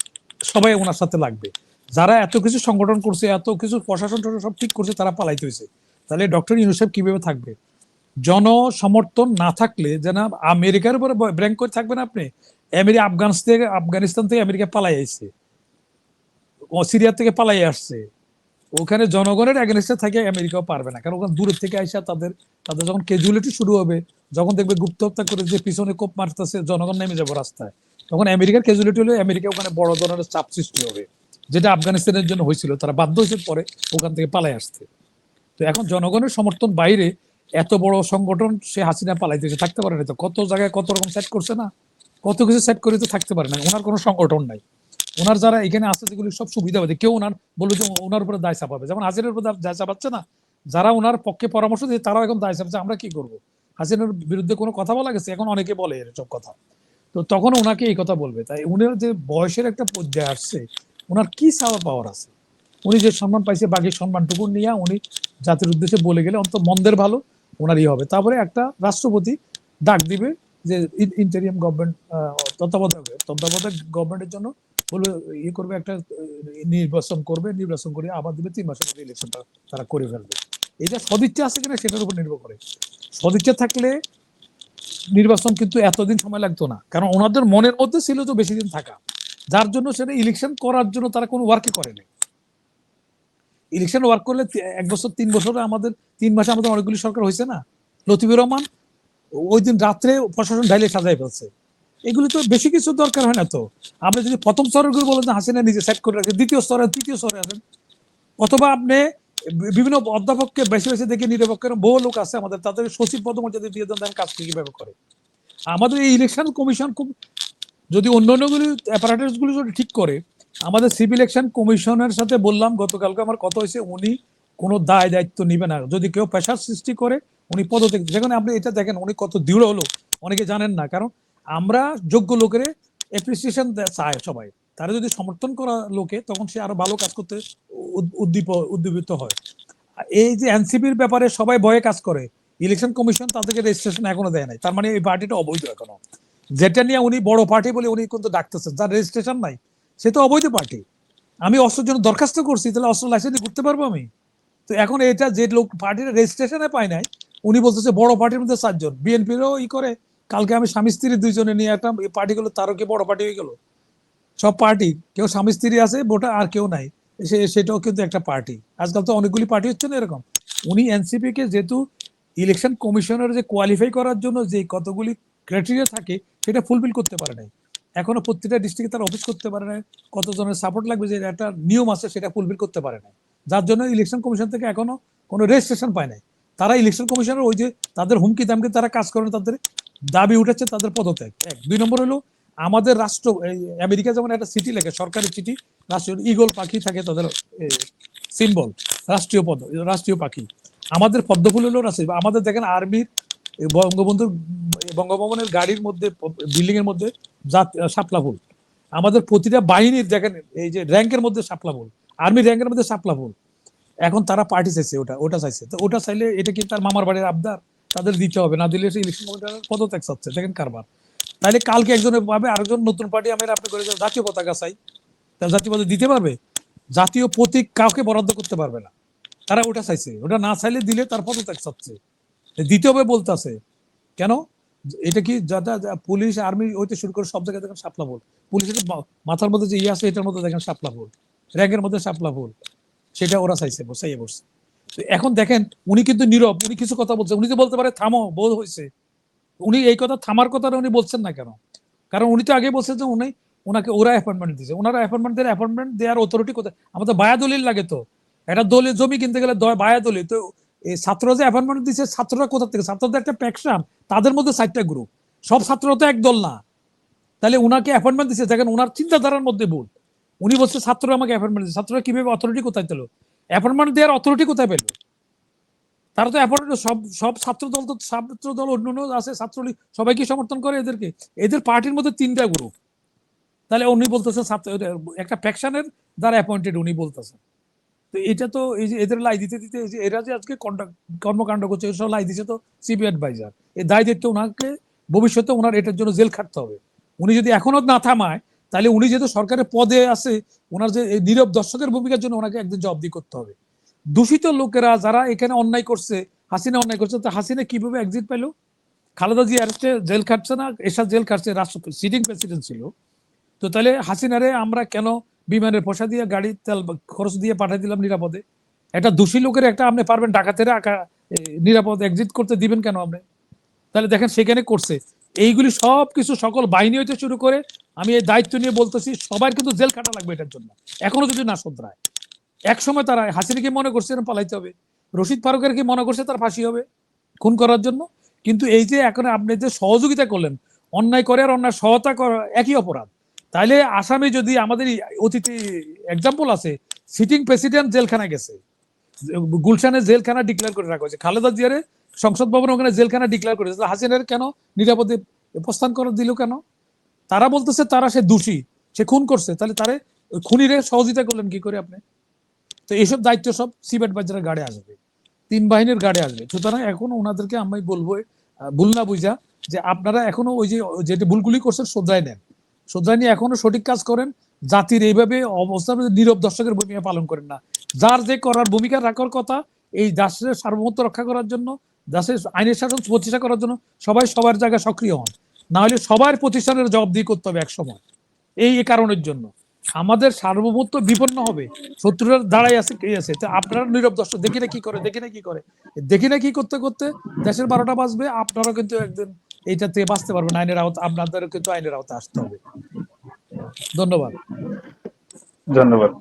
S2: সবাই ওনার সাথে লাগবে। যারা এত কিছু সংগঠন করছে, এত কিছু প্রশাসন সব ঠিক করছে, তারা পালাইতে হয়েছে। তাহলে ডক্টর ইউনূস সাহেব কিভাবে থাকবে? জনসমর্থন না থাকলে যেন আমেরিকার উপরে ব্র্যাঙ্ক করে থাকবেন আপনি। আফগানিস্তান থেকে আমেরিকা পালাই আসছে, সিরিয়া থেকে পালাই আসছে, ওখানে জনগণের এগেনস্টে থাকে আমেরিকাও পারবে না, কারণ ওখানে দূরের থেকে আইসা তাদের তাদের যখন ক্যাজুয়ালিটি শুরু হবে, যখন দেখবে গুপ্ত হত্যা করে যে পিছনে কোপ মারতেছে, জনগণ নেমে যাবো রাস্তায়, তখন আমেরিকার ক্যাজুয়ালিটি হলে আমেরিকা ওখানে বড় ধরনের চাপ সৃষ্টি হবে, যেটা আফগানিস্তানের জন্য হয়েছিল, তারা বাধ্য হয়েছে পরে ওখান থেকে পালাই আসতে। তো এখন জনগণের সমর্থন বাইরে এত বড় সংগঠন, সে হাসিনা পালাইতেছে, থাকতে পারে না। তো কত জায়গায় কত রকম সেট করছে না, কত কিছু সেট করে তো থাকতে পারে না, ওনার কোনো সংগঠন নাই। ওনার যারা এখানে আছে যেগুলি সব সুবিধা পাবে, কেউ ওনার বললো যে ওনার উপরে দায় চাপাবে, যেমন হাসিনার উপর দায় চাপাচ্ছে না, যারা ওনার পক্ষে পরামর্শ দিয়ে তারাও এখন দায় চাপাচ্ছে, আমরা কি করবো, হাসিনার বিরুদ্ধে কোনো কথা বলা গেছে, এখন অনেকে বলে এসব কথা, তো তখন ওনাকে এই কথা বলবে। তাই উনার যে বয়সের একটা পর্যায়ে আসছে, ওনার কি চাওয়ার পাওয়ার আছে? উনি যে সম্মান পাইছে, বাকি সম্মানটুকু নিয়ে উনি জাতির উদ্দেশ্যে বলে গেলে অন্তত মন্দের ভালো ওনারই হবে। তারপরে একটা রাষ্ট্রপতি ডাক দিবে যে ইন্টেরিয়াম গভর্নমেন্ট, তত্ত্বাবধায়ক গভর্নমেন্টের জন্য বলবে, ইয়ে করবে, একটা নির্বাচন করবে, নির্বাচন করে আবার দিবে, 3 মাসের মধ্যে ইলেকশনটা তারা করে ফেলবে। এটা সদিচ্ছা আছে কিনা সেটার উপর নির্ভর করে। সদিচ্ছা থাকলে নির্বাচন কিন্তু এতদিন সময় লাগতো না, কারণ ওনাদের মনের মধ্যে ছিল তো বেশি দিন থাকা, যার জন্য সেটা ইলেকশন করার জন্য তারা কোনো ওয়ার্কই করেনি। ইলেকশন ওয়ার্ক করলে 1 বছর 3 বছরে আমাদের 3 মাসে আমাদের অনেকগুলি সরকার হয়েছে না। লতিফুর রহমান ওই দিন রাত্রে প্রশাসন ঢাইলে সাজাই ফেলছে। এগুলি তো বেশি কিছু দরকার হয় না। তো আপনি যদি প্রথম স্তরের গুলো বলেন হাসিনা নিজে সেট করে রাখেন, দ্বিতীয় স্তরে তৃতীয় স্তরে আসেন, অথবা আপনি বিভিন্ন অধ্যাপককে বেশি বেশি দেখে নিরপেক্ষের বহু লোক আছে আমাদের, তাদের সচিব পদমর্যাদা দিয়ে দেন, কাজ কিভাবে করে। আমাদের এই ইলেকশন কমিশন খুব, যদি অন্যান্যগুলি অ্যাপারেটাস গুলি যদি ঠিক করে, আমাদের সিভিল ইলেকশন কমিশনের সাথে বললাম গতকালকে আমার কথা হয়েছে, উনি কোনো দায় দায়িত্ব নিবে না, যদি কেউ পেশার সৃষ্টি করে উনি পদত্যাগ। যেখানে আপনি এটা দেখেন উনি কত দৃঢ় হলো, অনেকে জানেন না, কারণ আমরা যোগ্য লোকের অ্যাপ্রিসিয়েশন চায় সবাই, তারা যদি সমর্থন করা লোকে, তখন সে আরো ভালো কাজ করতে উদ্দীপিত হয়। এই যে এনসিপির ব্যাপারে সবাই ভয়ে কাজ করে, ইলেকশন কমিশন তাদেরকে রেজিস্ট্রেশন এখনো দেয় নাই, তার মানে এই পার্টিটা অবৈধ এখনো। যেটা নিয়ে উনি বড় পার্টি বলে উনি কিন্তু ডাকতেছেন, যার রেজিস্ট্রেশন নাই সে তো অবৈধ পার্টি। আমি অস্ত্রের জন্য দরখাস্ত করছি, তাহলে অস্ত্র লাইসেন্স করতে পারবো আমি? তো এখন এটা যে লোক পার্টির রেজিস্ট্রেশনে পায় নাই, উনি বলতেছে বড় পার্টির মধ্যে 4 জন, বিএনপিরও ই করে। কালকে আমি স্বামী স্ত্রী 2 জনে নিয়ে একটা পার্টি গুলো, তারও কি বড় পার্টি হয়ে গেল? সব পার্টি, কেউ স্বামী স্ত্রী আছে ভোটার আর কেউ নাই, সেটাও কিন্তু একটা পার্টি। আজকাল তো অনেকগুলি পার্টি হচ্ছে না এরকম। উনি এনসিপি কে যেহেতু ইলেকশন কমিশনের যে কোয়ালিফাই করার জন্য যে কতগুলি ক্রাইটেরিয়া থাকে, সেটা ফুলফিল করতে পারে নাই এখনো। প্রত্যেকটা ডিস্ট্রিক্টে তারা অফিস করতে পারে না, কতজনের সাপোর্ট লাগবে যে একটা নিয়ম আছে সেটা ফুলফিল করতে পারে না, যার জন্য ইলেকশন কমিশন থেকে এখনো কোনো রেজিস্ট্রেশন পায় নাই। তারা ইলেকশন কমিশনের ওই যে তাদের হুমকি দামকে তারা কাজ করেন, তাদের দাবি উঠেছে তাদের পদত্যাগ। 2 নম্বর হলো আমাদের রাষ্ট্র, আমেরিকা যেমন একটা চিঠি লেখে, সরকারি চিঠি, রাষ্ট্রীয় ঈগল পাখি থাকে তাদের সিম্বল, রাষ্ট্রীয় পদ, রাষ্ট্রীয় পাখি। আমাদের পদ্মফুল হলো রাষ্ট্রীয়। আমাদের দেখেন আর্মির বঙ্গবন্ধুর বঙ্গভবনের গাড়ির মধ্যে, বিল্ডিং এর মধ্যে শাপলা ফুল। আমাদের প্রতিটা বাহিনীর দেখেন এই যে র্যাঙ্কের মধ্যে শাপলা ফুল, আর্মি র্যাঙ্কের মধ্যে শাপলা ফুল। এখন তারা পার্টি চাইছে, ওটা চাইছে, তো ওটা চাইলে এটা কি তার মামার বাড়ির আবদার? তাদের দিতে হবে, না দিলে ইলেকশন কমিশনের পদত্যাগ চাচ্ছে, দেখেন কারবার। তাহলে কালকে একজনে পাবে, আরেকজন নতুন পার্টি আমি আপনি করে জাতীয় পতাকা চাই, তাহলে জাতীয় পতাকা দিতে পারবে? জাতীয় প্রতীক কাউকে বরাদ্দ করতে পারবে না, তারা ওটা চাইছে, ওটা না চাইলে দিলে তার পদত্যাগ চাচ্ছে, দিতে হবে বলতেছে। কেন? এটা কি পুলিশ আর্মি হইতে শুরু করে সব জায়গায় দেখেন শাপলা ফুল, পুলিশের মাথার মধ্যে যে ইয়ে আছে এটার মধ্যে দেখেন শাপলা ফুল, র্যাগের মধ্যে শাপলা ফুল, সেটা ওরা চাইছে, বসাইয়ে বসছে। এখন দেখেন উনি কিন্তু নীরব, উনি কিছু কথা বলছে, উনি তো বলতে পারে থামো বোধ হয়েছে, উনি এই কথা থামার কথাটা উনি বলছেন না কেন? কারণ উনি তো আগে বলছেন যে উনি ওনাকে ওরা অ্যাপয়েন্টমেন্ট দিয়েছে, ওনারা অ্যাপয়েন্টমেন্ট দেওয়ার অথরিটি কোথায়? আমাদের বায়া দলিল লাগে তো, একটা দলিল জমি কিনতে গেলে বায়া দলিল তো। এই ছাত্ররা যে অ্যাপয়েন্টমেন্ট দিচ্ছে, ছাত্ররা কোথা থেকে? ছাত্রদের একটা প্যাকশন, তাদের মধ্যে 4টা গ্রুপ, সব ছাত্র তো এক দল না। তাহলে উনাকে অ্যাপয়েন্টমেন্ট দিচ্ছে, দেখেন ওনার চিন্তাধারার মধ্যে ভুল। উনি বলছে ছাত্ররা আমাকে অ্যাপয়েন্টমেন্ট দিচ্ছে, ছাত্ররা কিভাবে অথরিটি কোথায় পেল? অ্যাপয়েন্টমেন্ট দেওয়ার অথরিটি কোথায় পেল? তারা তো অ্যাপয়েন্টমেন্ট, সব ছাত্র দল তো, ছাত্র দল অন্যান্য আছে, ছাত্রলীগ সবাইকে সমর্থন করে এদেরকে, এদের পার্টির মধ্যে 3টা গ্রুপ। তাহলে উনি বলতেছেন ছাত্র একটা ফ্যাকশনের দ্বারা অ্যাপয়েন্টেড, উনি বলতেছেন। তো এটা তো এই যে এদের লাই দিতে দিতে এরা যে আজকে কর্মকাণ্ড করছে, এসব লাই দিচ্ছে তো সিপি অ্যাডভাইজার, এই দায় দায়িত্ব ওনাকে ভবিষ্যতে ওনার এটার জন্য জেল খাটতে হবে। উনি যদি এখনো না থামায়, তাহলে উনি যেহেতু সরকারের পদে আছে, ওনার যে নীরব দর্শকের ভূমিকার জন্য ওনাকে একদিন জবাবদিহি করতে হবে। দূষিত লোকেরা যারা এখানে অন্যায় করছে, হাসিনা অন্যায় করছে, তো হাসিনা কিভাবে এক্সিট পেল? খালেদা জি অ্যারেস্টে জেল খাটছে না, এরশাদ জেল খাটছে, রাষ্ট্রপতি সিটিং প্রেসিডেন্ট ছিল। তো তাহলে হাসিনারে আমরা কেন বিমানের পয়সা দিয়ে, গাড়ির তেল খরচ দিয়ে পাঠিয়ে দিলাম নিরাপদে? একটা দোষী লোকের একটা আপনি পারবেন ডাকাতেরা নিরাপদ এক্সিট করতে দিবেন কেন আপনি? তাহলে দেখেন সেখানে করছে এইগুলি সব কিছু, সকল বাহিনী হইতে শুরু করে, আমি এই দায়িত্ব নিয়ে বলতেছি, সবার কিন্তু জেল খাটা লাগবে এটার জন্য, এখনো যদি না শোধরায়। এক সময় তারা হাসিনাকে মনে করছে এরকম পালাইতে হবে, রশিদ ফারুকের কি মনে করছে তার ফাঁসি হবে খুন করার জন্য। কিন্তু এই যে এখন আপনি যে সহযোগিতা করলেন, অন্যায় করে আর অন্যায় সহায়তা করা একই অপরাধ। তাইলে আসামে যদি আমাদের অতীতে এক্সাম্পল আছে, সিটিং প্রেসিডেন্ট জেলখানা গেছে, গুলশানে জেলখানা ডিক্লেয়ার করে রাখা হয়েছে, খালেদা জিয়ারে সংসদ ভবনে ওখানে জেলখানা ডিক্লেয়ার করেছে, হাসিনার কেন নিরাপদে প্রস্থান করে দিল কেন? তারা বলতেছে তারা সে দোষী, সে খুন করছে, তাহলে তারে খুনিরে সহযোগিতা করলেন কি করে আপনি? তো এইসব দায়িত্ব সব সিবেট বাজারের গাড়ি আসবে, 3 বাহিনীর গাড়ি আসবে। সুতরাং এখনো ওনাদেরকে আমি বলবো, ভুল না বুঝা, যে আপনারা এখনো ওই যে যেটা ভুলগুলি করছেন শোধরায় নেন, শোধরায় নিয়ে এখনো সঠিক কাজ করেন, জাতির এইভাবে অবস্থা নীরব দর্শকের ভূমিকা পালন করেন না। যার যে করার ভূমিকা রাখার কথা, এই দেশের সার্বভৌমত্ব রক্ষা করার জন্য, দেশের আইনের শাসন প্রতিষ্ঠা করার জন্য সবাই সবার জায়গায় সক্রিয় হন, না হলে সবার প্রতিষ্ঠানের জবাবদিহি করতে হবে এক সময়। এই কারণের জন্য আমাদের সার্বভৌমত্ব বিপন্ন হবে, শত্রুরা দাঁড়াই আছে, কে আছে, তো আপনারা নীরব দর্শক, দেখি না কি করে, দেখি না কি করতে করতে দেশের 12টা বাজবে, আপনারা কিন্তু একদিন এইটা থেকে বাঁচতে পারবেন, আইনের আওতা, আপনাদের কিন্তু আইনের আওতা আসতে হবে। ধন্যবাদ।
S1: ধন্যবাদ।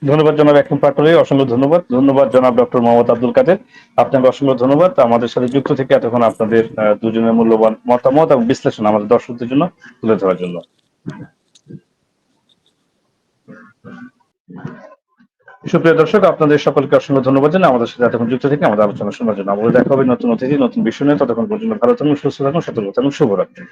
S1: ধন্যবাদ জনাব একদম পাটোয়ারি, অসংখ্য ধন্যবাদ। ধন্যবাদ জনাব ডক্টর মোহাম্মদ আব্দুল কাদের, আপনাকে অসংখ্য ধন্যবাদ আমাদের সাথে যুক্ত থেকে এতক্ষণ আপনাদের দুজনের মূল্যবান মতামত এবং বিশ্লেষণ আমাদের দর্শকদের জন্য তুলে ধরার জন্য। সুপ্রিয় দর্শক, আপনাদের সকলকে অসংখ্য ধন্যবাদ জানাই আমাদের সাথে এতক্ষণ যুক্ত থেকে আমাদের আলোচনা শোনার জন্য। আমাদের দেখা হবে নতুন অতিথি, নতুন বিষয় নিয়ে। ততক্ষণ পর্যন্ত ভালো থাকুন, সুস্থ থাকুন, সতর্ক থাকুন। শুভরাত্রি।